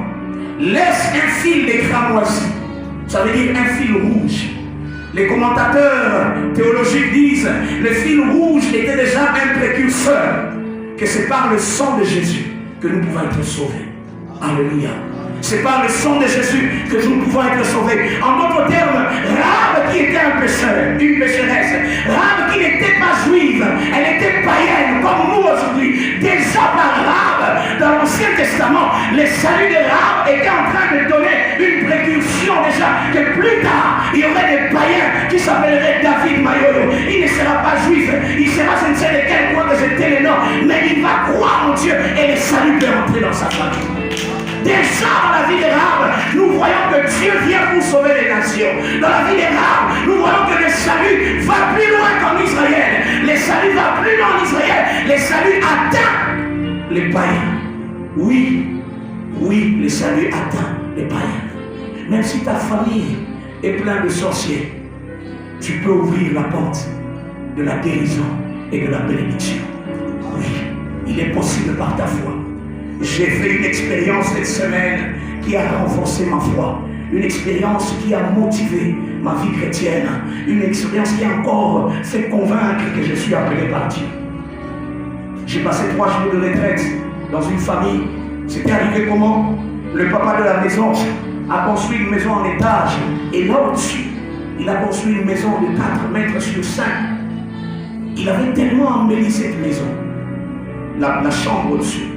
laisse un fil de cramoisi. Ça veut dire un fil rouge. Les commentateurs théologiques disent le fil rouge était déjà un précurseur, que c'est par le sang de Jésus que nous pouvons être sauvés. Alléluia. C'est par le sang de Jésus que nous pouvons être sauvés. En d'autres termes, Rahab qui était un pécheur, une pécheresse, Rahab qui n'était pas juive, elle était païenne comme nous aujourd'hui. Déjà par Rahab, dans l'Ancien Testament, le salut de Rahab était en train de donner une précaution déjà que plus tard, il y aurait des païens qui s'appelleraient David Mayolo. Il ne sera pas juif, il sera je ne sais de quel point que c'était le nom, mais il va croire en Dieu et le salut peut entrer dans sa famille. Déjà dans la vie de Rahab, nous voyons que Dieu vient pour sauver les nations. Dans la vie de Rahab, nous voyons que le salut va plus loin qu'en Israël. Le salut va plus loin en Israël. Le salut atteint les païens. Oui, oui, le salut atteint les païens. Même si ta famille est pleine de sorciers, tu peux ouvrir la porte de la guérison et de la bénédiction. Oui, il est possible par ta foi. J'ai fait une expérience cette semaine qui a renforcé ma foi. Une expérience qui a motivé ma vie chrétienne. Une expérience qui a encore fait convaincre que je suis appelé par Dieu. J'ai passé 3 jours de retraite dans une famille. C'était arrivé comment? Le papa de la maison a construit une maison en étage. Et là au-dessus, il a construit une maison de 4 mètres sur 5. Il avait tellement embelli cette maison. La chambre au-dessus.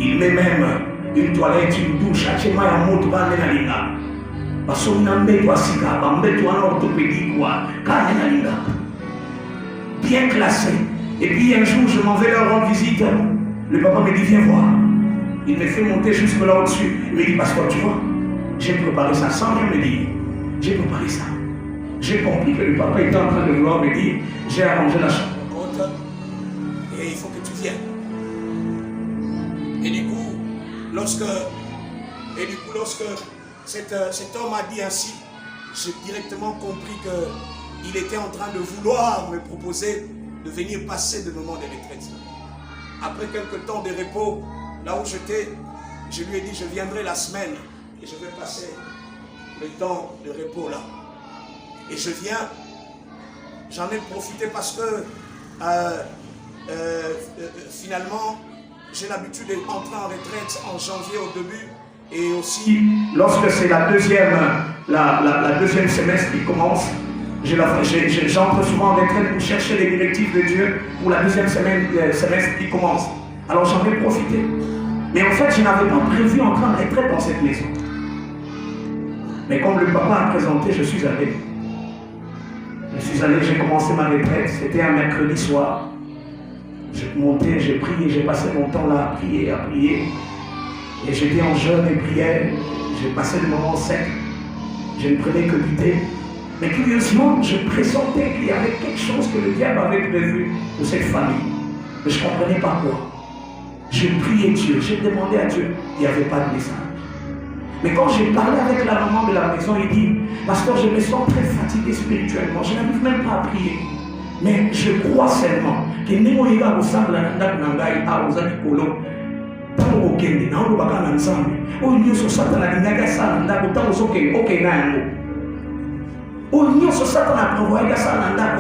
Il met même une toilette, une douche, bien classé. Et puis un jour, je m'en vais leur rendre visite. Le papa me dit, viens voir. Il me fait monter jusque là au-dessus. Il me dit, pasteur, tu vois, j'ai préparé ça sans rien me dire. J'ai préparé ça. J'ai compris que le papa était en train de vouloir me dire, j'ai arrangé la chambre et il faut que tu viennes. Et du coup, lorsque cet homme a dit ainsi, j'ai directement compris qu'il était en train de vouloir me proposer de venir passer des moments de retraite. Après quelques temps de repos, là où j'étais, je lui ai dit, je viendrai la semaine et je vais passer le temps de repos là. Et je viens, j'en ai profité parce que finalement, j'ai l'habitude d'entrer en retraite en janvier au début. Et aussi, lorsque c'est la deuxième semestre qui commence, j'entre souvent en retraite pour chercher les directives de Dieu pour la deuxième semestre qui commence. Alors j'en ai profité. Mais en fait, je n'avais pas prévu entrer en retraite dans cette maison. Mais comme le papa a présenté, je suis allé. J'ai commencé ma retraite, c'était un mercredi soir. J'ai monté, j'ai prié, j'ai passé mon temps là à prier. Et j'étais en jeûne et prière. J'ai passé le moment sec. Je ne prenais que du thé. Mais curieusement, je pressentais qu'il y avait quelque chose que le diable avait prévu pour cette famille. Mais je ne comprenais pas quoi. Je priais Dieu, j'ai demandé à Dieu. Il n'y avait pas de message. Mais quand j'ai parlé avec la maman de la maison, il dit, pasteur, je me sens très fatigué spirituellement. Je n'arrive même pas à prier. Mais je crois seulement que Nemo Ega ressemble à Nandak Nangai à Ozaki Kolo. Tant au Kende, n'a pas qu'un ensemble. Au Nyo Sosata la Ningaga Sananda, autant aux Oké Nango. Au Nyo Sosata la Provoyaga Sananda,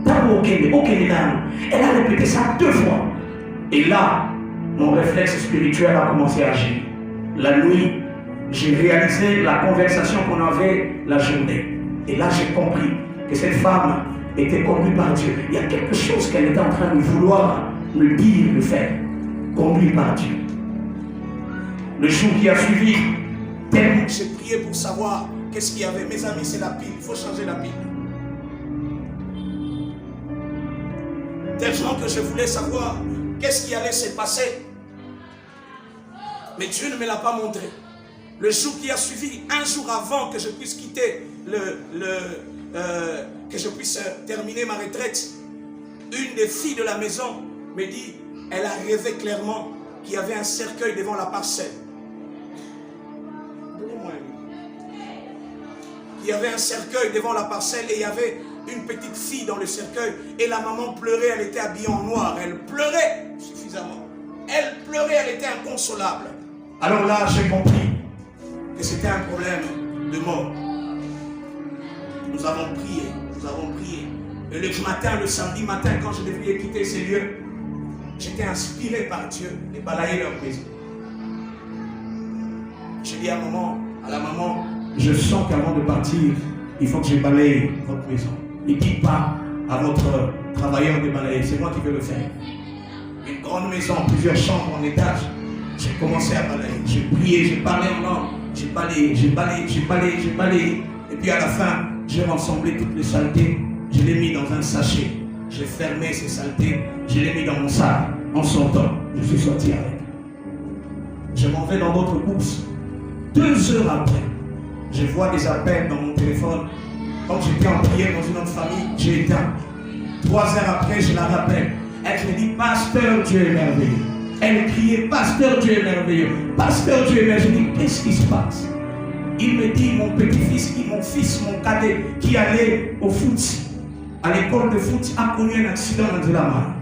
tant au Kende Nango. Elle a répété ça 2 fois. Et là, mon réflexe spirituel a commencé à agir. La nuit, j'ai réalisé la conversation qu'on avait la journée. Et là, j'ai compris que cette femme était conduite par Dieu. Il y a quelque chose qu'elle était en train de vouloir me dire, de faire. Conduite par Dieu. Le jour qui a suivi, tellement j'ai prié pour savoir qu'est-ce qu'il y avait. Mes amis, c'est la pile. Il faut changer la pile. Tellement que je voulais savoir qu'est-ce qui allait se passer. Mais Dieu ne me l'a pas montré. Le jour qui a suivi, un jour avant que je puisse quitter que je puisse terminer ma retraite, une des filles de la maison me dit, elle a rêvé clairement qu'il y avait un cercueil devant la parcelle. Donnez-moi un livre. Il y avait un cercueil devant la parcelle et il y avait une petite fille dans le cercueil et la maman pleurait, elle était habillée en noir, elle pleurait suffisamment. Elle pleurait, elle était inconsolable. Alors là, j'ai compris que c'était un problème de mort. Nous avons prié, nous avons prié. Et le matin, le samedi matin, quand je devais quitter ces lieux, j'étais inspiré par Dieu de balayer leur maison. J'ai dit à la maman, je sens qu'avant de partir, il faut que je balaye votre maison. Ne dites pas à votre travailleur de balayer, c'est moi qui vais le faire. Une grande maison, plusieurs chambres en étage. J'ai commencé à balayer, j'ai prié, j'ai parlé en langue, j'ai balayé. Et puis à la fin, j'ai rassemblé toutes les saletés, je les mis dans un sachet. J'ai fermé ces saletés, je les mis dans mon sac. En sortant, je suis sorti avec. Je m'en vais dans d'autres courses. 2 heures après, je vois des appels dans mon téléphone. Quand j'étais en prière dans une autre famille, j'ai éteint. 3 heures après, je la rappelle. Elle me dit, pasteur, Dieu est merveilleux. Elle criait, pasteur, Dieu est merveilleux. Pasteur, Dieu est merveilleux. Je dis, qu'est-ce qui se passe? Il me dit, mon petit-fils, mon cadet, qui allait au foot, à l'école de foot, a connu un accident dans la main.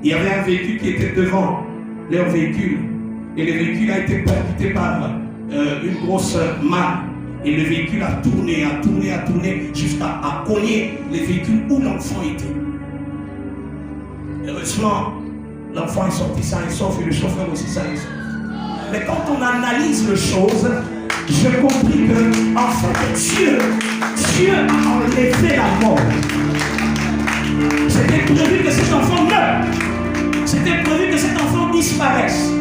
Il y avait un véhicule qui était devant leur véhicule. Et le véhicule a été percuté par une grosse manne. Et le véhicule a tourné jusqu'à cogner les véhicules où l'enfant était. Heureusement, l'enfant est sorti sain et sauf et le chauffeur aussi sain et sauf. Mais quand on analyse les choses, j'ai compris que, en fait, Dieu a enlevé la mort. C'était prévu que cet enfant meure. C'était prévu que cet enfant disparaisse.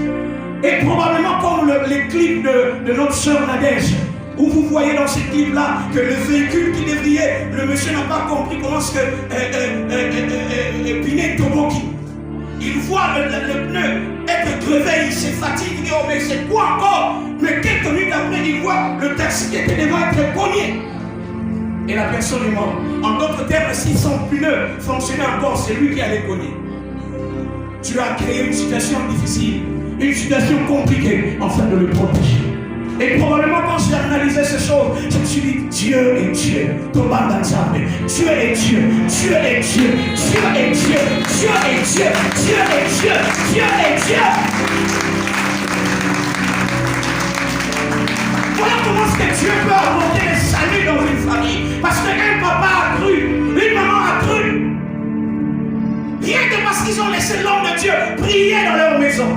Et probablement comme les clips de notre sœur Nadège, où vous voyez dans ces clips-là que le véhicule qui déviait, le monsieur n'a pas compris comment est-ce que Pinet Toboki. Il voit le pneu être crevé, il se fatigue, il dit oh mais c'est quoi encore? Mais quelques minutes après, il voit le taxi qui était devant être cogné. Et la personne est morte. En d'autres termes, si son pneu fonctionnait encore, c'est lui qui allait cogner. Tu as créé une situation difficile, une situation compliquée, afin de le protéger. Et probablement quand j'ai analysé ces choses, je me suis dit, Dieu est Dieu. Dieu est Dieu. Dieu est Dieu. Dieu est Dieu. Dieu est Dieu. Dieu est Dieu. Dieu est Dieu. Voilà comment est-ce que Dieu peut apporter le salut dans une famille. Parce qu'un papa a cru, une maman a cru. Rien que parce qu'ils ont laissé l'homme de Dieu prier dans leur maison.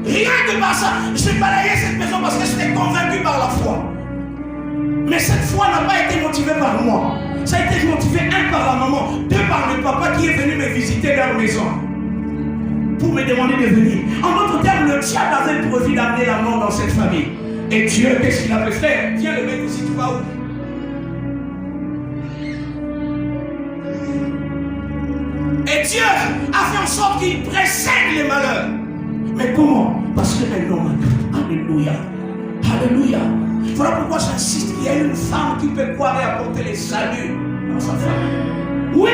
Rien que par ça, j'ai balayé cette maison parce que j'étais convaincu par la foi. Mais cette foi n'a pas été motivée par moi. Ça a été motivé, 1 par la maman, 2 par le papa qui est venu me visiter leur maison pour me demander de venir. En d'autres termes, le diable avait prévu d'amener la mort dans cette famille. Et Dieu, qu'est-ce qu'il avait fait? Viens le mettre ici, tu vas où? Et Dieu a fait en sorte qu'il précède les malheurs. Mais comment? Parce que un homme a cru. Alléluia. Alléluia. Voilà pourquoi j'insiste. Il y a une femme qui peut croire et apporter les saluts dans sa femme. Oui.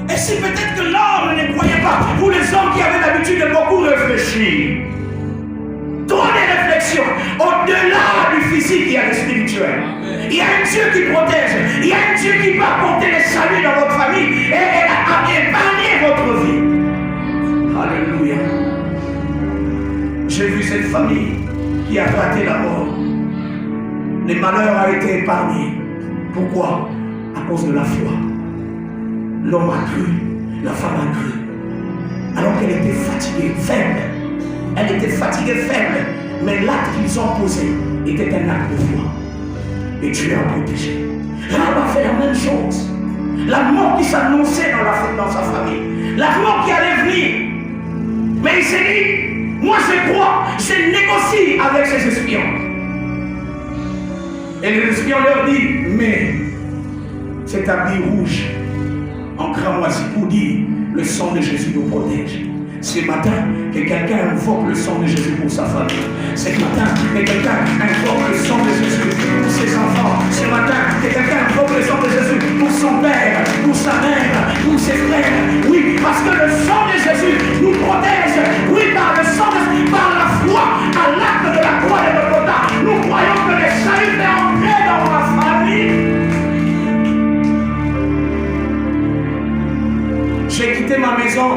Et si peut-être que l'homme ne croyait pas, pour les hommes qui avaient l'habitude de beaucoup réfléchir, trop de réflexions, au-delà du physique, il y a le spirituel. Il y a un Dieu qui protège. Il y a un Dieu qui peut apporter les saluts dans votre famille et épargner votre vie. Alléluia. J'ai vu cette famille qui a raté la mort. Les malheurs ont été épargnés. Pourquoi? À cause de la foi. L'homme a cru, la femme a cru. Alors qu'elle était fatiguée, faible. Elle était fatiguée, faible. Mais l'acte qu'ils ont posé était un acte de foi. Et Dieu a protégé. Rahab a fait la même chose. La mort qui s'annonçait dans sa famille. La mort qui allait venir. Mais il s'est dit, moi je crois, je négocie avec ces espions. Et les espions leur disent, mais cet habit rouge, en cramoisi pour dire, le sang de Jésus nous protège. Ce matin, que quelqu'un invoque le sang de Jésus pour sa famille. Ce matin, que quelqu'un invoque le sang de Jésus pour ses enfants. Ce matin, que quelqu'un invoque le sang de Jésus pour son père, pour sa mère, pour ses frères. Oui, parce que le sang de Jésus nous protège. Oui, par le sang de Jésus, par la foi, à l'acte de la croix de Golgotha, nous croyons que le salut est entré dans ma famille. J'ai quitté ma maison.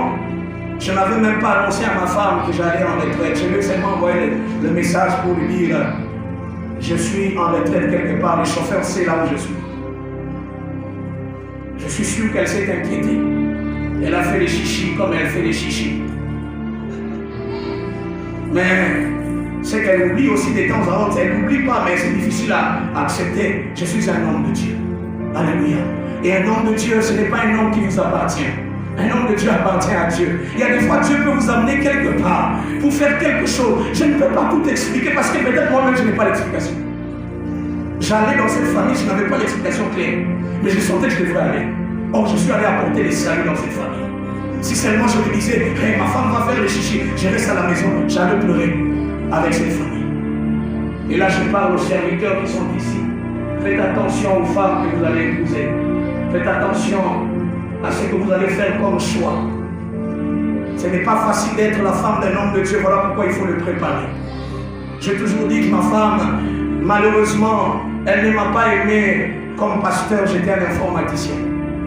Je n'avais même pas annoncé à ma femme que j'allais en retraite. Je lui ai seulement envoyé le message pour lui dire Je suis en retraite quelque part, le chauffeur sait là où je suis. Je suis sûr qu'elle s'est inquiétée. Elle a fait les chichis comme elle fait les chichis. Mais c'est qu'elle oublie aussi de temps en temps. Elle n'oublie pas, mais c'est difficile à accepter. Je suis un homme de Dieu. Alléluia. Et un homme de Dieu, ce n'est pas un homme qui vous appartient. Un homme de Dieu appartient à Dieu. Il y a des fois, Dieu peut vous amener quelque part pour faire quelque chose. Je ne peux pas tout expliquer parce que peut-être moi-même, je n'ai pas l'explication. J'allais dans cette famille, je n'avais pas l'explication claire. Mais je sentais que je devrais aller. Or, je suis allé apporter les saluts dans cette famille. Si seulement je me disais, hey, ma femme va faire les chichis, je reste à la maison, j'allais pleurer avec cette famille. Et là, je parle aux serviteurs qui sont ici. Faites attention aux femmes que vous allez épouser. Faites attention à ce que vous allez faire comme choix. Ce n'est pas facile d'être la femme d'un homme de Dieu. Voilà pourquoi il faut le préparer. J'ai toujours dit que ma femme, malheureusement, elle ne m'a pas aimé comme pasteur. J'étais un informaticien.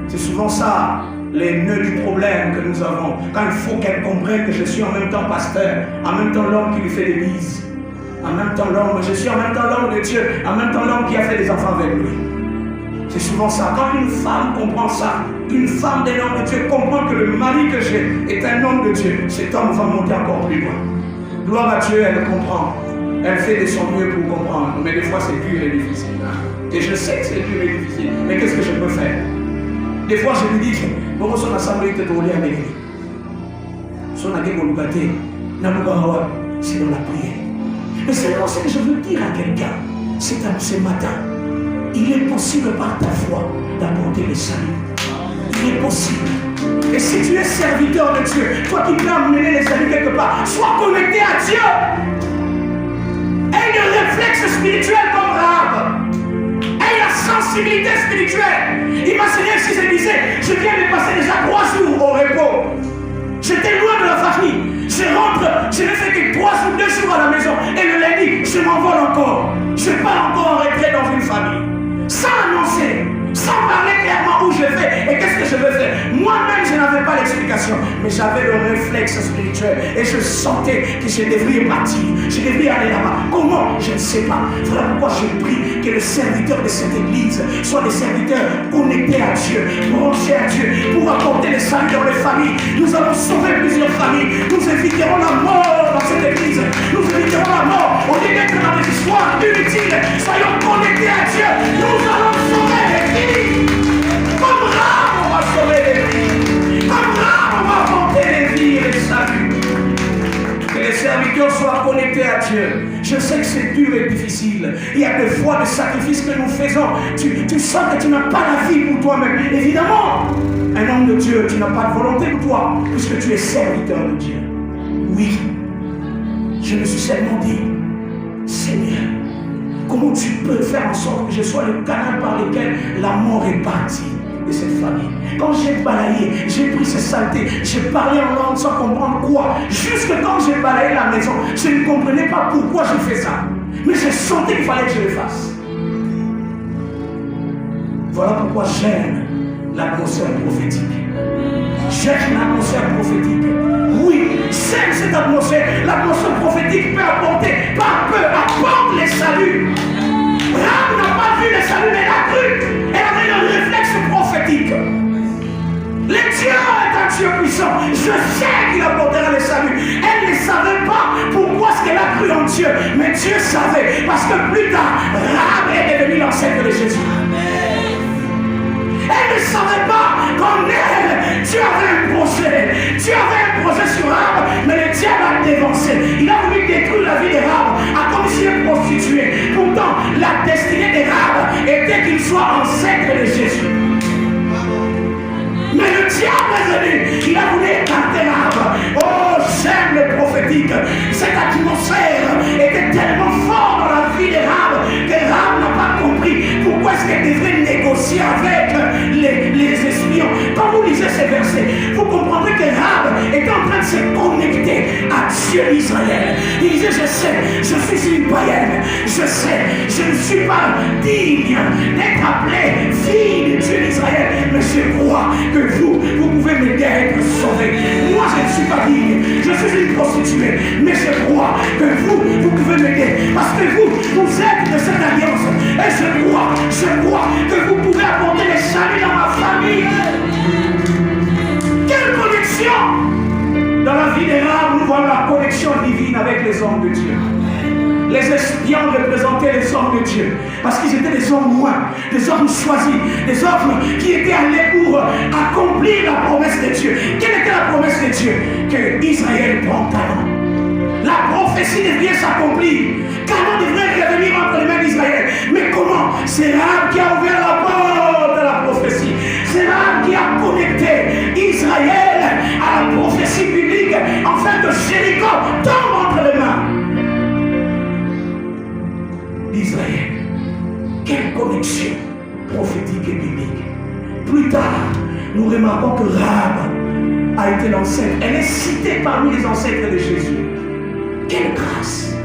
C'est souvent ça, les nœuds du problème que nous avons. Quand il faut qu'elle comprenne que je suis en même temps pasteur, en même temps l'homme qui lui fait des bises, en même temps l'homme, je suis en même temps l'homme de Dieu, en même temps l'homme qui a fait des enfants avec lui. C'est souvent ça. Quand une femme comprend ça, une femme d'un homme de Dieu comprend que le mari que j'ai est un homme de Dieu, cet homme va monter encore plus loin. Gloire à Dieu, elle comprend. Elle fait de son mieux pour comprendre. Mais des fois, c'est dur et difficile. Et je sais que c'est dur et difficile. Mais qu'est-ce que je peux faire? Des fois, je lui dis, bon, son assemblée était tournée avec lui. Son agébolugate, Nabugawa, c'est dans la prière. Mais c'est ce que je veux dire à quelqu'un. Ce matin, il est possible par ta foi d'apporter le salut. Il est possible. Et si tu es serviteur de Dieu, toi qui peux amener les salut quelque part, sois connecté à Dieu. Aie le réflexe spirituel comme Rahab. Aie la sensibilité spirituelle. Imaginez si je disais, je viens de passer déjà 3 jours au repos. J'étais loin de la famille. Je rentre, je n'ai fait que 3 ou 2 jours à la maison. Et le lundi, je m'envole encore. Je pars encore en retrait dans une famille. Sans annoncer, sans parler clairement où je vais et qu'est-ce que je veux faire. Moi-même, je n'avais pas l'explication, mais j'avais le réflexe spirituel et je sentais que je devrais partir, je devrais aller là-bas. Comment? Je ne sais pas. Voilà pourquoi je prie que les serviteurs de cette église soient des serviteurs connectés à Dieu, branchés à Dieu, pour apporter le salut dans les familles. Nous allons sauver plusieurs familles. Nous éviterons la mort dans cette église. Nous éviterons la mort. Au lieu d'être dans des histoires inutiles, soyons connectés à Dieu. Nous allons sauver les filles. Comme Rahab, on va sauver les filles. Comme Rahab, on va apporter les vies et les saluts. Que les serviteurs soient connectés à Dieu. Je sais que c'est dur et difficile. Il y a des fois des sacrifices que nous faisons. Tu sens que tu n'as pas la vie pour toi-même. Évidemment, un homme de Dieu, tu n'as pas de volonté pour toi, puisque tu es serviteur de Dieu. Oui, je me suis seulement dit, Seigneur, comment tu peux faire en sorte que je sois le canal par lequel la mort est partie de cette famille? Quand j'ai balayé, j'ai pris ces saletés, j'ai parlé en langue sans comprendre quoi. Jusque quand j'ai balayé la maison, je ne comprenais pas pourquoi je fais ça. Mais j'ai senti qu'il fallait que je le fasse. Voilà pourquoi j'aime l'atmosphère prophétique. J'aime l'atmosphère prophétique. Oui, j'aime cette atmosphère. L'atmosphère prophétique peut apporter, par peu, apporte les saluts. Rahab n'a pas vu les saluts, mais elle a cru. Elle avait le réflexe prophétique. Le Dieu est un Dieu puissant. Je sais qu'il apportera les saluts. Elle ne savait pas pourquoi est-ce qu'elle a cru en Dieu. Mais Dieu savait. Parce que plus tard, Rahab est devenue l'ancêtre de Jésus. Elle ne savait pas qu'en elle, Dieu avait un projet. Dieu avait un projet sur Rahab, mais le diable a dévancé. Il a voulu détruire la vie de Rahab, a comme si elle prostituée. Pourtant, la destinée de Rahab était qu'il soit ancêtre de Jésus. Mais le diable est venu, il a voulu écarter Rahab. Oh, j'aime le prophétique. Cette atmosphère était tellement forte dans la vie de Rahab que Rahab n'a pas compris pourquoi est-ce qu'elle devrait négocier avec les espions. Quand vous lisez ces versets, vous comprendrez que Rahab est en train de se connecter à Dieu d'Israël. Il disait, je sais, je suis une païenne, je sais, je ne suis pas digne d'être appelé fille de Dieu d'Israël, mais je crois que vous pouvez m'aider à être sauvé. Moi, je ne suis pas digne, je suis une prostituée, mais je crois que vous pouvez m'aider. Parce que que vous êtes de cette alliance. Et je crois que vous pouvez apporter les saluts dans ma famille. Quelle connexion! Dans la vie des rares, nous voyons la connexion divine avec les hommes de Dieu. Les espions représentaient les hommes de Dieu. Parce qu'ils étaient des hommes loin, des hommes choisis, des hommes qui étaient allés pour accomplir la promesse de Dieu. Quelle était la promesse de Dieu? Que Israël prend Canaan. La prophétie devait s'accomplir. Canaan devrait revenir entre les mains d'Israël. Mais comment? C'est Rahab qui a ouvert la porte à la prophétie. C'est Rahab qui a connecté Israël à la prophétie biblique, afin que Jéricho tombe entre les mains d'Israël. Quelle connexion prophétique et biblique. Plus tard, nous remarquons que Rahab a été l'ancêtre. Elle est citée parmi les ancêtres de Jésus. Quelle grâce!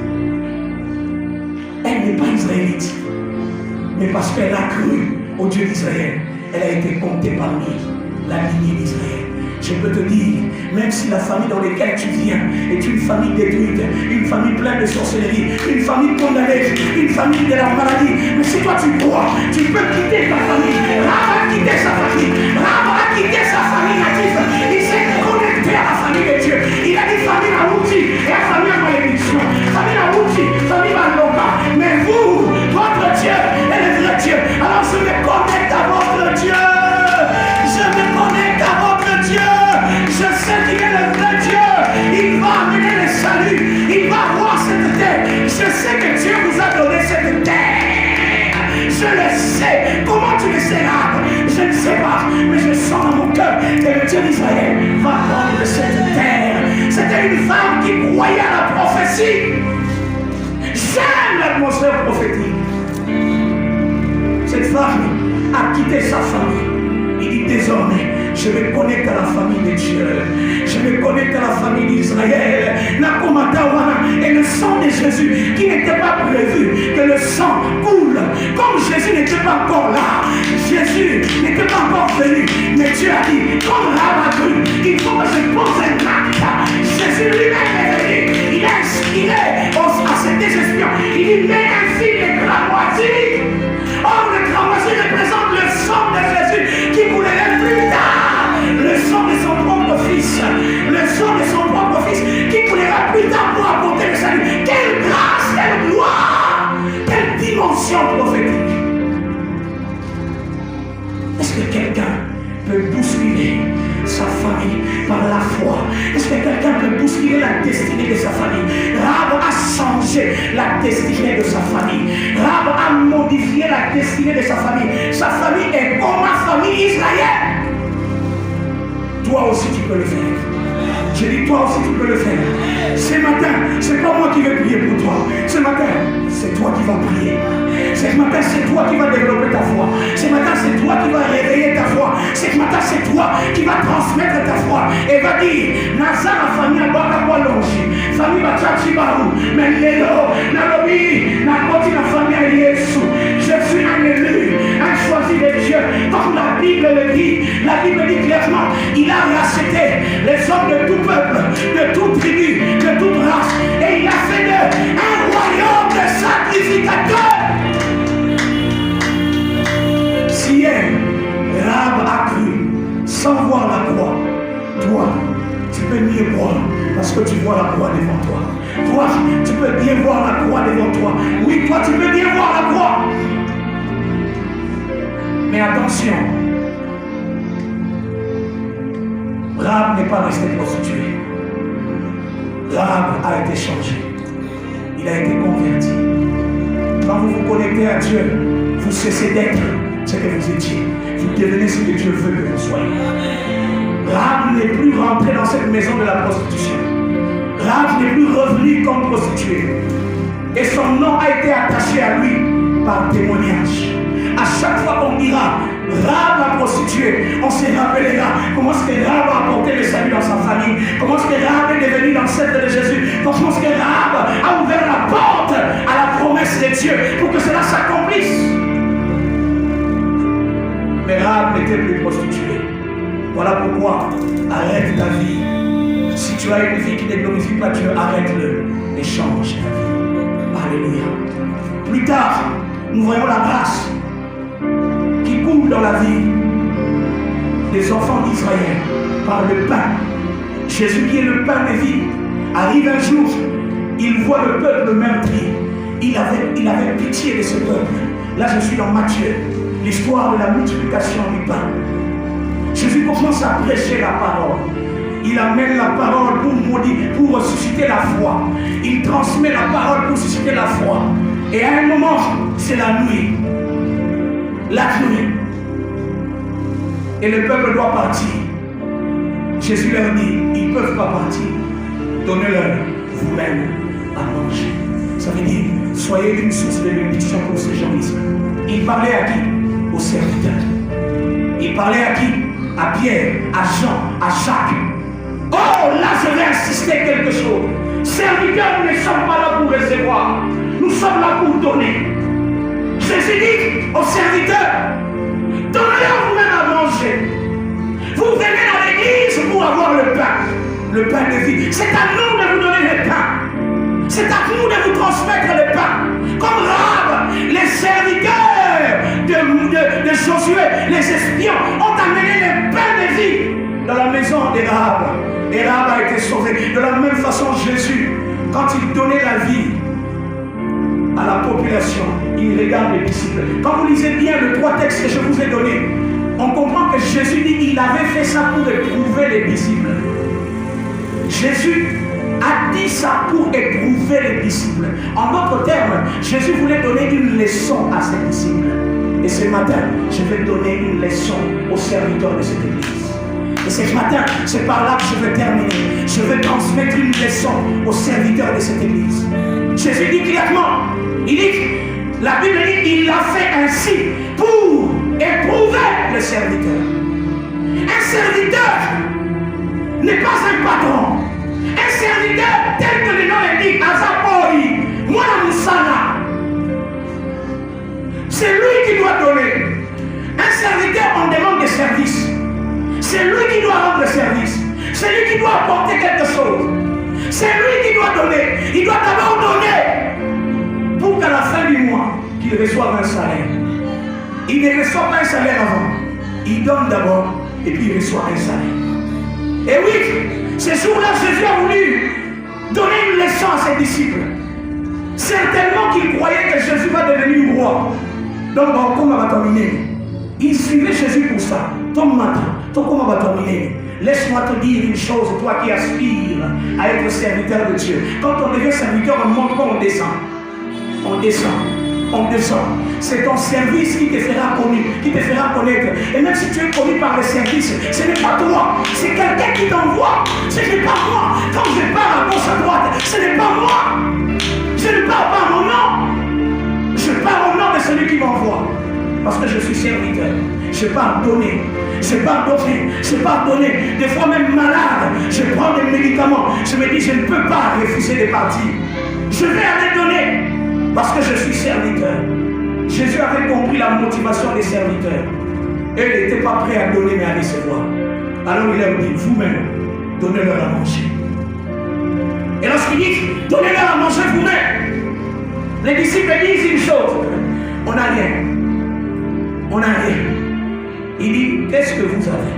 Elle n'est pas israélite, mais parce qu'elle a cru au Dieu d'Israël, elle a été comptée parmi la lignée d'Israël. Je peux te dire, même si la famille dans laquelle tu viens est une famille détruite, une famille pleine de sorcellerie, une famille condamnée, une famille de la maladie, mais si toi tu crois, tu peux quitter ta famille. Rahab a quitté sa famille. Rahab a quitté sa famille native. Il s'est connecté à la famille de Dieu. Il a dit famille Naouti et la famille à malédiction. Famille Naouti, famille Maloka. Mais vous, votre Dieu est le vrai Dieu. Alors je me connecte à votre Dieu. Je me connecte à votre Dieu. Je sais qu'il est le vrai Dieu. Il va amener le salut. Il va voir cette terre. Je sais que Dieu vous a donné cette terre. Je le sais. Comment tu le sais là? Je ne sais pas. Mais je sens dans mon cœur que le Dieu d'Israël va prendre cette terre. C'était une femme qui croyait à la prophétie. J'aime l'atmosphère prophétique. Cette femme a quitté sa famille. Il dit désormais, je me connecte à la famille de Dieu. Je me connecte à la famille d'Israël. Et le sang de Jésus qui n'était pas prévu que le sang coule. Comme Jésus n'était pas encore là. Jésus n'était pas encore venu. Mais Dieu a dit, comme Rahab a cru, il faut que je pose un acte. Jésus lui-même est venu. Il est à ces deux espions. Il dit, mais un fil de cramoisi. Or, le cramoisi représente le sang de Jésus qui coulerait plus tard. Le sang de son propre fils. Le sang de son propre fils qui coulera plus tard pour apporter le salut. Quelle grâce, quelle gloire, quelle dimension prophétique. Est-ce que quelqu'un peut bousculer sa famille par la foi? Est-ce que quelqu'un peut bousculer la destinée de sa famille? Rahab a changé la destinée de sa famille. Rahab a modifié la destinée de sa famille. Sa famille est comme ma famille Israël. Toi aussi tu peux le faire. Je dis toi aussi tu peux le faire. Ce matin, c'est pas moi qui vais prier pour toi. Ce matin, c'est toi qui vas prier. Ce matin, c'est toi qui vas développer ta foi. Ce matin, c'est toi qui vas réveiller ta foi. Ce matin, c'est toi qui vas transmettre ta foi. Et va dire, Naza la famille à Bakabolongi, famille Bachachi Barou, mais Lélo, Nalobi, Nakoti la famille à Yesu. Je suis un élu, un choisi de Dieu. Comme la Bible le dit, la Bible dit clairement, il a racheté les hommes de tout peuple, de toute tribu, de toute race. Et il a fait d'eux un royaume de sacrificateurs. Si Rahab a cru sans voir la croix, toi, tu peux mieux voir parce que tu vois la croix devant toi. Toi, tu peux bien voir la croix devant toi. Oui, toi, tu peux bien voir la croix. Mais attention, Rahab n'est pas resté prostitué. Rahab a été changé. Il a été converti. Quand vous vous connectez à Dieu, vous cessez d'être ce que vous étiez. Vous devenez ce que Dieu veut que vous soyez. Rahab n'est plus rentré dans cette maison de la prostitution. Rahab n'est plus revenu comme prostituée. Et son nom a été attaché à lui par témoignage. À chaque fois qu'on dira Rahab la prostituée, on se rappellera comment est-ce que Rahab a apporté le salut dans sa famille, comment est-ce que Rahab est devenu l'ancêtre de Jésus, comment est-ce que Rahab a ouvert la porte à la promesse de Dieu pour que cela s'accomplisse. Mais Rahab n'était plus prostituée. Voilà pourquoi arrête ta vie. Si tu as une vie qui ne glorifie pas Dieu, arrête-le et change ta vie. Alléluia. tard, nous voyons la grâce qui coule dans la vie des enfants d'Israël par le pain. Jésus qui est le pain de vie arrive un jour, il voit le peuple meurtri. Il avait pitié de ce peuple. Là, je suis dans Matthieu, l'histoire de la multiplication du pain. Jésus commence à prêcher la parole. Il amène la parole pour susciter la foi. Il transmet la parole pour susciter la foi. Et à un moment, c'est la nuit. La nuit. Et le peuple doit partir. Jésus leur dit, ils ne peuvent pas partir. Donnez-leur vous-même à manger. Ça veut dire, soyez une source de bénédiction pour ces gens ici. Il parlait à qui? Aux serviteurs. Il parlait à qui? À Pierre, à Jean, à Jacques. Oh, là, je vais insister quelque chose. Serviteurs, nous ne sommes pas là pour recevoir. Nous sommes là pour donner. Jésus dit aux serviteurs, donnez-leur vous-même à manger. Vous venez dans l'église pour avoir le pain de vie. C'est à nous de vous donner le pain. C'est à nous de vous transmettre le pain. Comme Rahab, les serviteurs de Josué, les espions, ont amené le pain de vie dans la maison de Rahab. Et Rahab a été sauvé. De la même façon, Jésus, quand il donnait la vie à la population, il regarde les disciples. Quand vous lisez bien les 3 textes que je vous ai donnés, on comprend que Jésus dit qu'il avait fait ça pour éprouver les disciples. Jésus a dit ça pour éprouver les disciples. En d'autres termes, Jésus voulait donner une leçon à ses disciples. Et ce matin, je vais donner une leçon aux serviteurs de cette église. Et ce matin, c'est par là que je vais terminer. Je vais transmettre une leçon aux serviteurs de cette église. Jésus dit clairement, il dit, la Bible dit, il l'a fait ainsi pour éprouver le serviteur. Un serviteur n'est pas un patron. Un serviteur tel que le nom l'indique, Azapoi, Mwana Moussana. C'est lui qui doit donner. Un serviteur, on demande des services. C'est lui qui doit rendre service. C'est lui qui doit apporter quelque chose. C'est lui qui doit donner. Il doit d'abord donner pour qu'à la fin du mois, qu'il reçoive un salaire. Il ne reçoit pas un salaire avant. Il donne d'abord et puis il reçoit un salaire. Et oui, ce jour-là, Jésus a voulu donner une leçon à ses disciples. Certainement qu'ils croyaient que Jésus va devenir roi. Donc, comment va terminer? Il suivait Jésus pour ça. Comment va terminer? Laisse-moi te dire une chose, toi qui aspires à être serviteur de Dieu. Quand on devient serviteur, on ne monte pas, on descend. On descend. On descend. C'est ton service qui te fera connu, qui te fera connaître. Et même si tu es connu par le service, ce n'est pas toi, c'est quelqu'un qui t'envoie. Ce n'est pas moi. Quand je pars à gauche à droite, ce n'est pas moi. Je ne pars pas à mon nom. Je pars au nom de celui qui m'envoie. Parce que je suis serviteur. Je pars donner. Je pars donner. Je pars donner. Des fois même malade, je prends des médicaments. Je me dis, je ne peux pas refuser de partir. Je vais aller donner. Parce que je suis serviteur. Jésus avait compris la motivation des serviteurs. Et il n'était pas prêt à donner mais à recevoir. Alors il leur dit, vous-même, donnez-leur à manger. Et lorsqu'il dit, donnez-leur à manger vous-même, les disciples disent une chose, on n'a rien. On n'a rien. Il dit, qu'est-ce que vous avez?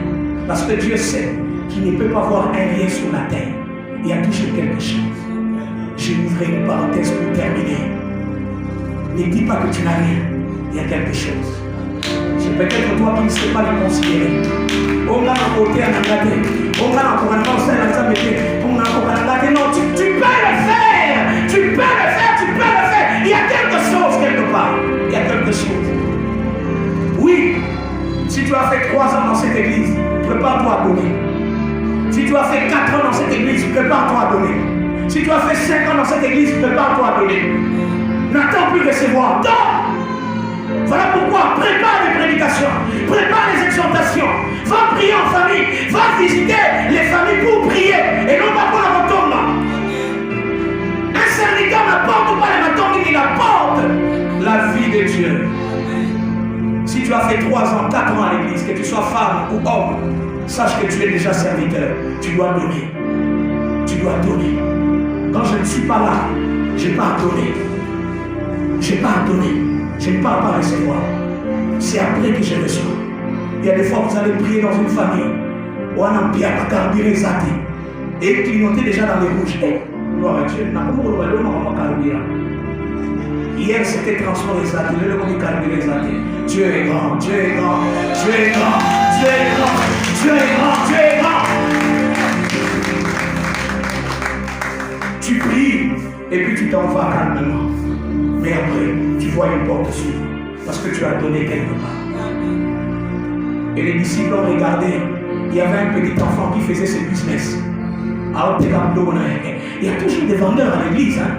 Parce que Dieu sait qu'il ne peut pas avoir un rien sur la terre. Il y a toujours quelque chose. Je ouvrirai une parenthèse pour terminer. Ne dis pas que tu n'as rien. Il y a quelque chose. C'est peut-être toi qui ne sais pas le considérer. On a un côté à Nagate. On a un côté à Nagate. Non, tu peux le faire. Tu peux le faire. Tu peux le faire. Il y a quelque chose quelque part. Il y a quelque chose. Oui. Si tu as fait 3 ans dans cette église, prépare-toi à donner. Si tu as fait 4 ans dans cette église, prépare-toi à donner. Si tu as fait 5 ans dans cette église, prépare-toi à donner. N'attends plus recevoir. Donc, voilà pourquoi prépare les prédications, prépare les exhortations, va prier en famille, va visiter les familles pour prier et non pas pour la retourne. Un serviteur n'apporte pas la retourne, il apporte la vie de Dieu. Si tu as fait 3 ans, 4 ans à l'église, que tu sois femme ou homme, sache que tu es déjà serviteur. Tu dois donner. Tu dois donner. Quand je ne suis pas là, je n'ai pas à donner. Je pardonne. Je ne parle pas recevoir. C'est après que je reçois. Il y a des fois vous allez prier dans une famille. Ou un empire à carburé zati. Et clignoter déjà dans les rouges. Gloire à Dieu. Hier c'était transport exalté. Le comme carburé exalté. Dieu est grand. Dieu est grand. Dieu est grand. Dieu est grand. Dieu est grand. Dieu est grand. Tu pries et puis tu t'en vas calmement. Mais après, tu vois une porte s'ouvrir. Parce que tu as donné quelque part. Et les disciples ont regardé. Il y avait un petit enfant qui faisait ce business. Il y a toujours des vendeurs à l'église. Hein?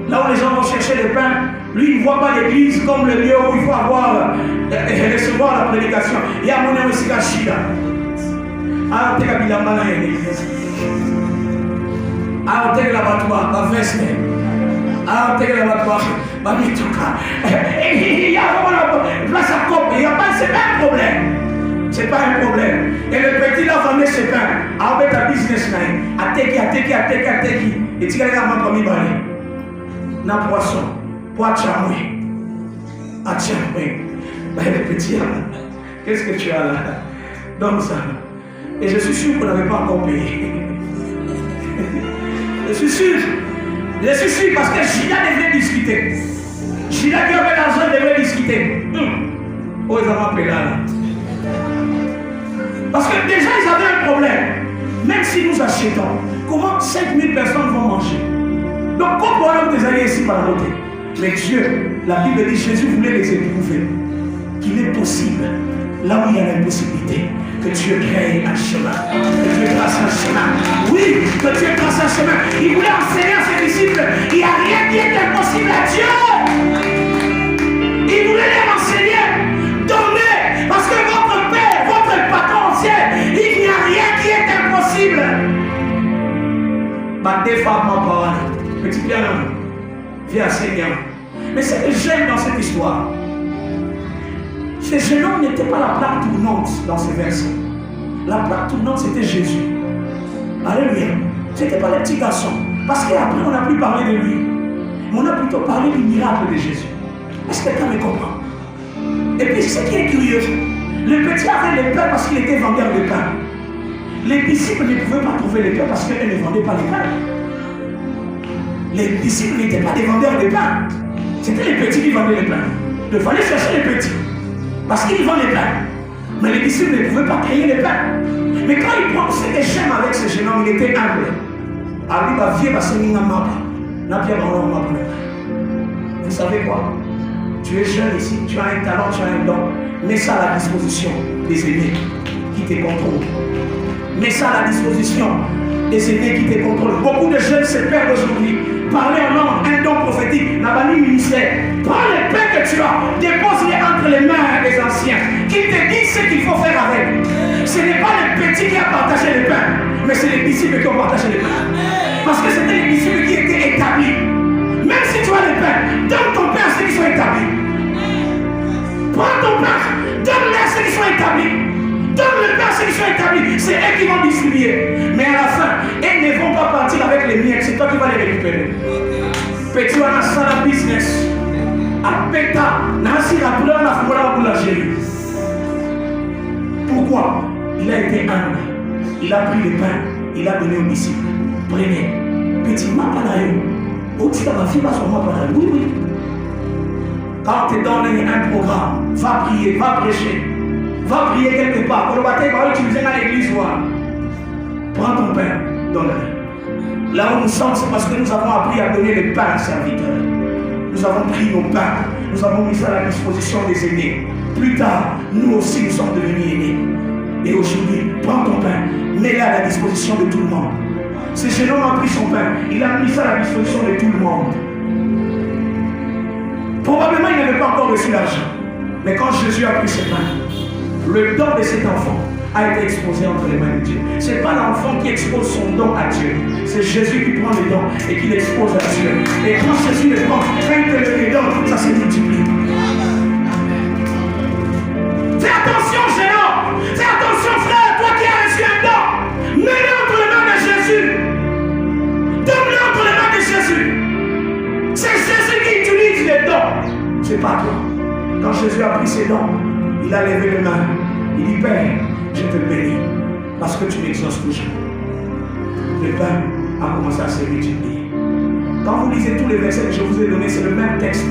Là où les gens vont chercher le pain, lui il ne voit pas l'église comme le lieu où il faut avoir recevoir la prédication. Il y a mon aussi la chida. Ah, t'es la bilamba dans l'église. Ah, t'es la batoua, la veste. Ah, t'es la batoua, la mituka. Il y a vraiment la place à coupe. Il n'y a pas, c'est pas un problème. C'est pas un problème. Et le petit là vendait ses pains. Avec un business line. Ateki. Et tu regardes ma famille balai. Na poisson. Poachamwe. Achamwe. Le petit là. Qu'est-ce que tu as là? Donne ça. Et je suis sûr qu'on n'avait pas encore payé. Je suis sûr parce que Gila devait discuter. Gila qui avait l'argent devait discuter. Oh, ils ont appelé là. Parce que déjà ils avaient un problème. Même si nous achetons, comment 5000 personnes vont manger? Donc comment vous allez ici par la beauté? Mais Dieu, la Bible dit Jésus voulait les éprouver. Qu'il est possible, là où il y a l'impossibilité, que Dieu crée un chemin. Que Dieu trace un chemin. Oui, que Dieu trace un chemin. Il voulait enseigner à ses disciples. Il n'y a rien qui est impossible à Dieu. Il voulait les enseigner. Donnez. Parce que votre Père, votre patron ciel, il n'y a rien qui est impossible. Des femmes en parole. Petit bien homme. Viens Seigneur. Mais ce que j'aime dans cette histoire, ce jeune homme n'était pas la plaque tournante dans ces versets. La plaque tournante, c'était Jésus. Alléluia. Ce n'était pas le petit garçon. Parce qu'après, on n'a plus parlé de lui. Mais on a plutôt parlé du miracle de Jésus. Est-ce que quelqu'un me comprend? Et puis, ce qui est curieux, le petit avait le pain parce qu'il était vendeur de pain. Les disciples ne pouvaient pas trouver le pain parce qu'eux ne vendaient pas le pain. Les disciples n'étaient pas des vendeurs de pain. C'était les petits qui vendaient le pain. Il fallait chercher les petits. Parce qu'ils vendent les pains. Mais les disciples ne pouvaient pas payer les pains. Mais quand il prend ce que j'aime avec ce jeune homme, il était humble. Vous savez quoi? Tu es jeune ici, tu as un talent, tu as un don. Mets ça à la disposition des aînés qui te contrôlent. Mets ça à la disposition des aînés qui te contrôlent. Beaucoup de jeunes se perdent aujourd'hui. Parler en langue, un don prophétique, n'a pas mis ministère. Prends les pains que tu as, dépose-les entre les mains des anciens qui te disent ce qu'il faut faire avec. Ce n'est pas les petits qui ont partagé le pain, mais c'est les disciples qui ont partagé le pain. Parce que c'était les disciples qui étaient établis. Même si tu as le pain, donne ton pain à ceux qui sont établis. Prends ton pain, donne-le à ceux qui sont établis. Donne le pain à ceux qui sont établis. C'est eux qui vont distribuer. Mais à la fin, ils ne vont pas partir avec les miettes. C'est toi qui vas les récupérer. Petit on a ça dans le business. À péta, Nancy a pris la fourra pour la gérer. Pourquoi? Il a été humble. Il a pris le pain. Il a donné aux disciples. Prenez. Petit mapanayo. Au-dessus de ma fille, pas sur mapanayo. Oui, oui. Quand tu donnes un programme, va prier, va prêcher. Va prier quelque part. Pour le baptême, va utiliser dans l'église. Prends ton pain, donne-le. Là où nous sommes, c'est parce que nous avons appris à donner le pain à serviteur. Nous avons pris nos pains. Nous avons mis ça à la disposition des aînés. Plus tard, nous aussi, nous sommes devenus aînés. Et aujourd'hui, prends ton pain. Mets-le à la disposition de tout le monde. Ce jeune homme a pris son pain. Il a mis ça à la disposition de tout le monde. Probablement, il n'avait pas encore reçu l'argent. Mais quand Jésus a pris ce pain, le don de cet enfant a été exposé entre les mains de Dieu. Ce n'est pas l'enfant qui expose son don à Dieu. C'est Jésus qui prend le don et qui l'expose à Dieu. Et quand Jésus le prend, quand il te le donne, ça se multiplie. Fais attention, jeune homme. Fais attention, frère, toi qui as reçu un don. Mets-le entre les mains de Jésus. Donne-le entre les mains de Jésus. C'est Jésus qui utilise les les dons, c'est pas toi. Quand Jésus a pris ses dons, il a levé les mains. Il dit, Père, je te bénis parce que tu m'exauces toujours. Le pain a commencé à se multiplier. Quand vous lisez tous les versets que je vous ai donnés, c'est le même texte,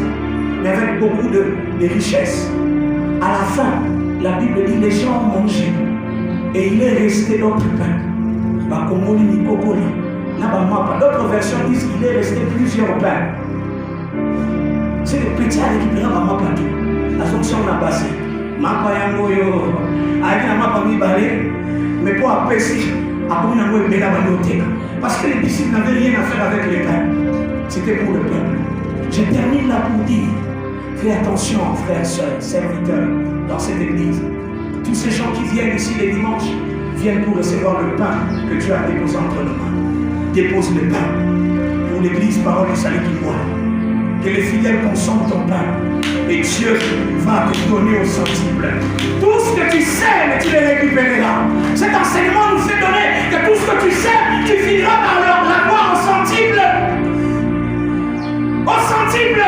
mais avec beaucoup de richesses. À la fin, la Bible dit les gens ont mangé et il est resté d'autres pains. D'autres versions disent qu'il est resté plusieurs pains. C'est le petit à récupérer ma mapa tout. La fonction n'a passé. Mapa yangoyo. Aïe na mapa mi balé. Mais pour apprécier, après on a eu bela baloteka. Parce que les disciples n'avaient rien à faire avec les pains. C'était pour le peuple. Je termine là pour dire, fais attention, frères, sœurs, serviteurs, dans cette église. Tous ces gens qui viennent ici les dimanches viennent pour recevoir le pain que Dieu a déposé entre nos mains. Dépose le pain pour l'église, parole du salut qui voit. Que les fidèles consomment ton pain et Dieu va te donner au centuple. Tout ce que tu sais, tu les récupéreras. Cet enseignement nous fait donner que tout ce que tu sais, tu finiras par l'avoir au centuple. Au centuple.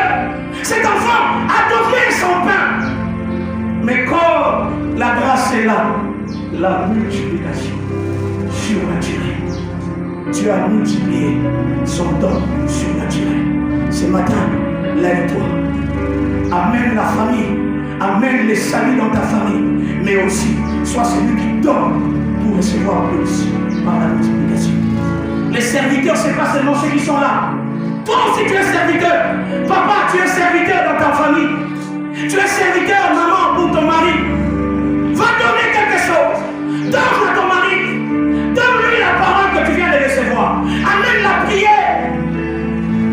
Cet enfant a donné son pain. Mais quand la grâce est là, la multiplication surnaturelle. Dieu a multiplié son don surnaturel. Ce matin, lève-toi. Amène la famille. Amène les saluts dans ta famille. Mais aussi, sois celui qui donne pour recevoir plus par la multiplication. Les serviteurs, ce n'est pas seulement ceux qui sont là. Toi aussi, tu es serviteur. Papa, tu es serviteur dans ta famille. Tu es serviteur, maman, pour ton mari. Va donner quelque chose. Donne à ton mari. Donne-lui la parole que tu viens de recevoir. Amène la prière.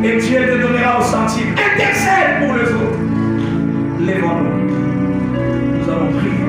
Et Dieu te donnera au centime. Intercède pour les autres. Lèvons-nous. Nous allons prier.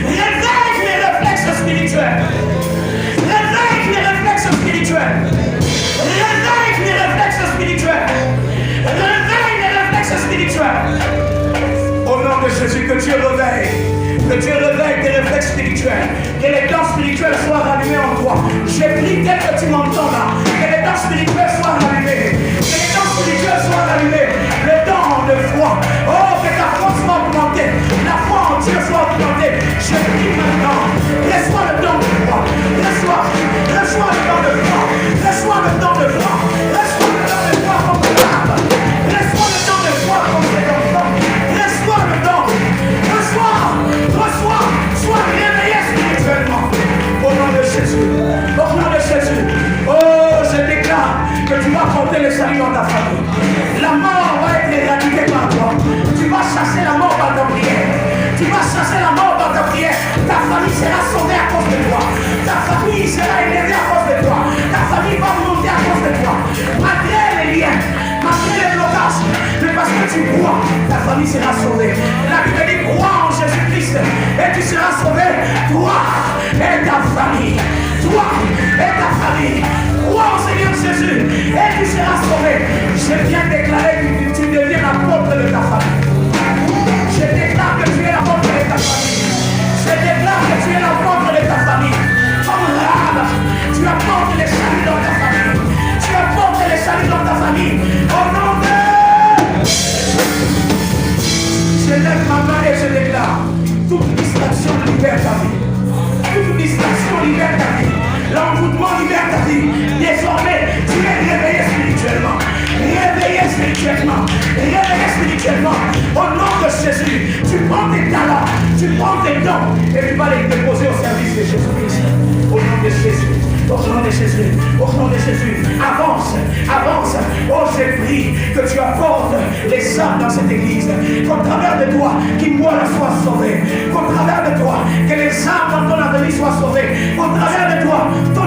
Réveille mes réflexes spirituels. Réveille Dieu réveille tes réflexes spirituels, que les dents spirituelles soient rallumées en toi. J'ai pris dès que tu m'entends là, que les dents spirituelles soient rallumées, que les dents spirituelles soient rallumées, le don de foi. Oh, que ta foi soit augmentée, la foi en Dieu soit augmentée. Je prie maintenant, reçois le don de foi, reçois le don de foi, reçois le don de foi, reçois le don de foi comme femme, reçois le don de foi comme tes enfants, reçois le don, reçois, sois réveillé spirituellement. Au nom de Jésus, au nom de Jésus. Oh, je déclare que tu vas porter le salut dans ta famille. La mort va être éradiquée par toi. Tu vas chasser la mort par ta prière. Tu vas chasser la mort par ta prière. Ta famille sera sauvée à cause de toi. Ta famille sera élevée à cause de toi. Ta famille va monter à cause de toi. Malgré les liens, malgré les blocages, mais parce que tu crois, ta famille sera sauvée. La Bible dit crois en Jésus-Christ et tu seras sauvé. Toi et ta famille. Toi et ta famille. Crois au Seigneur Jésus et tu seras sauvé. Je viens déclarer que tu deviens l'apôtre de ta famille. Je déclare que tu es l'apôtre de ta famille. Je déclare que tu es l'apôtre de ta famille. Comme Rahab, tu apportes les saluts dans ta famille. Tu apportes les saluts dans ta famille. Au nom de... Je lève ma main et je déclare toute distraction libère ta vie. Toute distraction libère ta vie. L'envoûtement libère ta vie. Désormais, tu es réveillé spirituellement. Réveillé spirituellement. Réveillé spirituellement. Au nom de Jésus, tu prends tes talents, tu prends tes dons et tu vas les déposer au service de Jésus-Christ. Au nom de Jésus. Au nom de Jésus, au nom de Jésus, avance, avance. Oh, j'ai pris que tu apportes les âmes dans cette église. Qu'au travers de toi, qui moi soit sauvé. Qu'au travers de toi, que les âmes dans ton avenir soient sauvées. Qu'au travers de toi, ton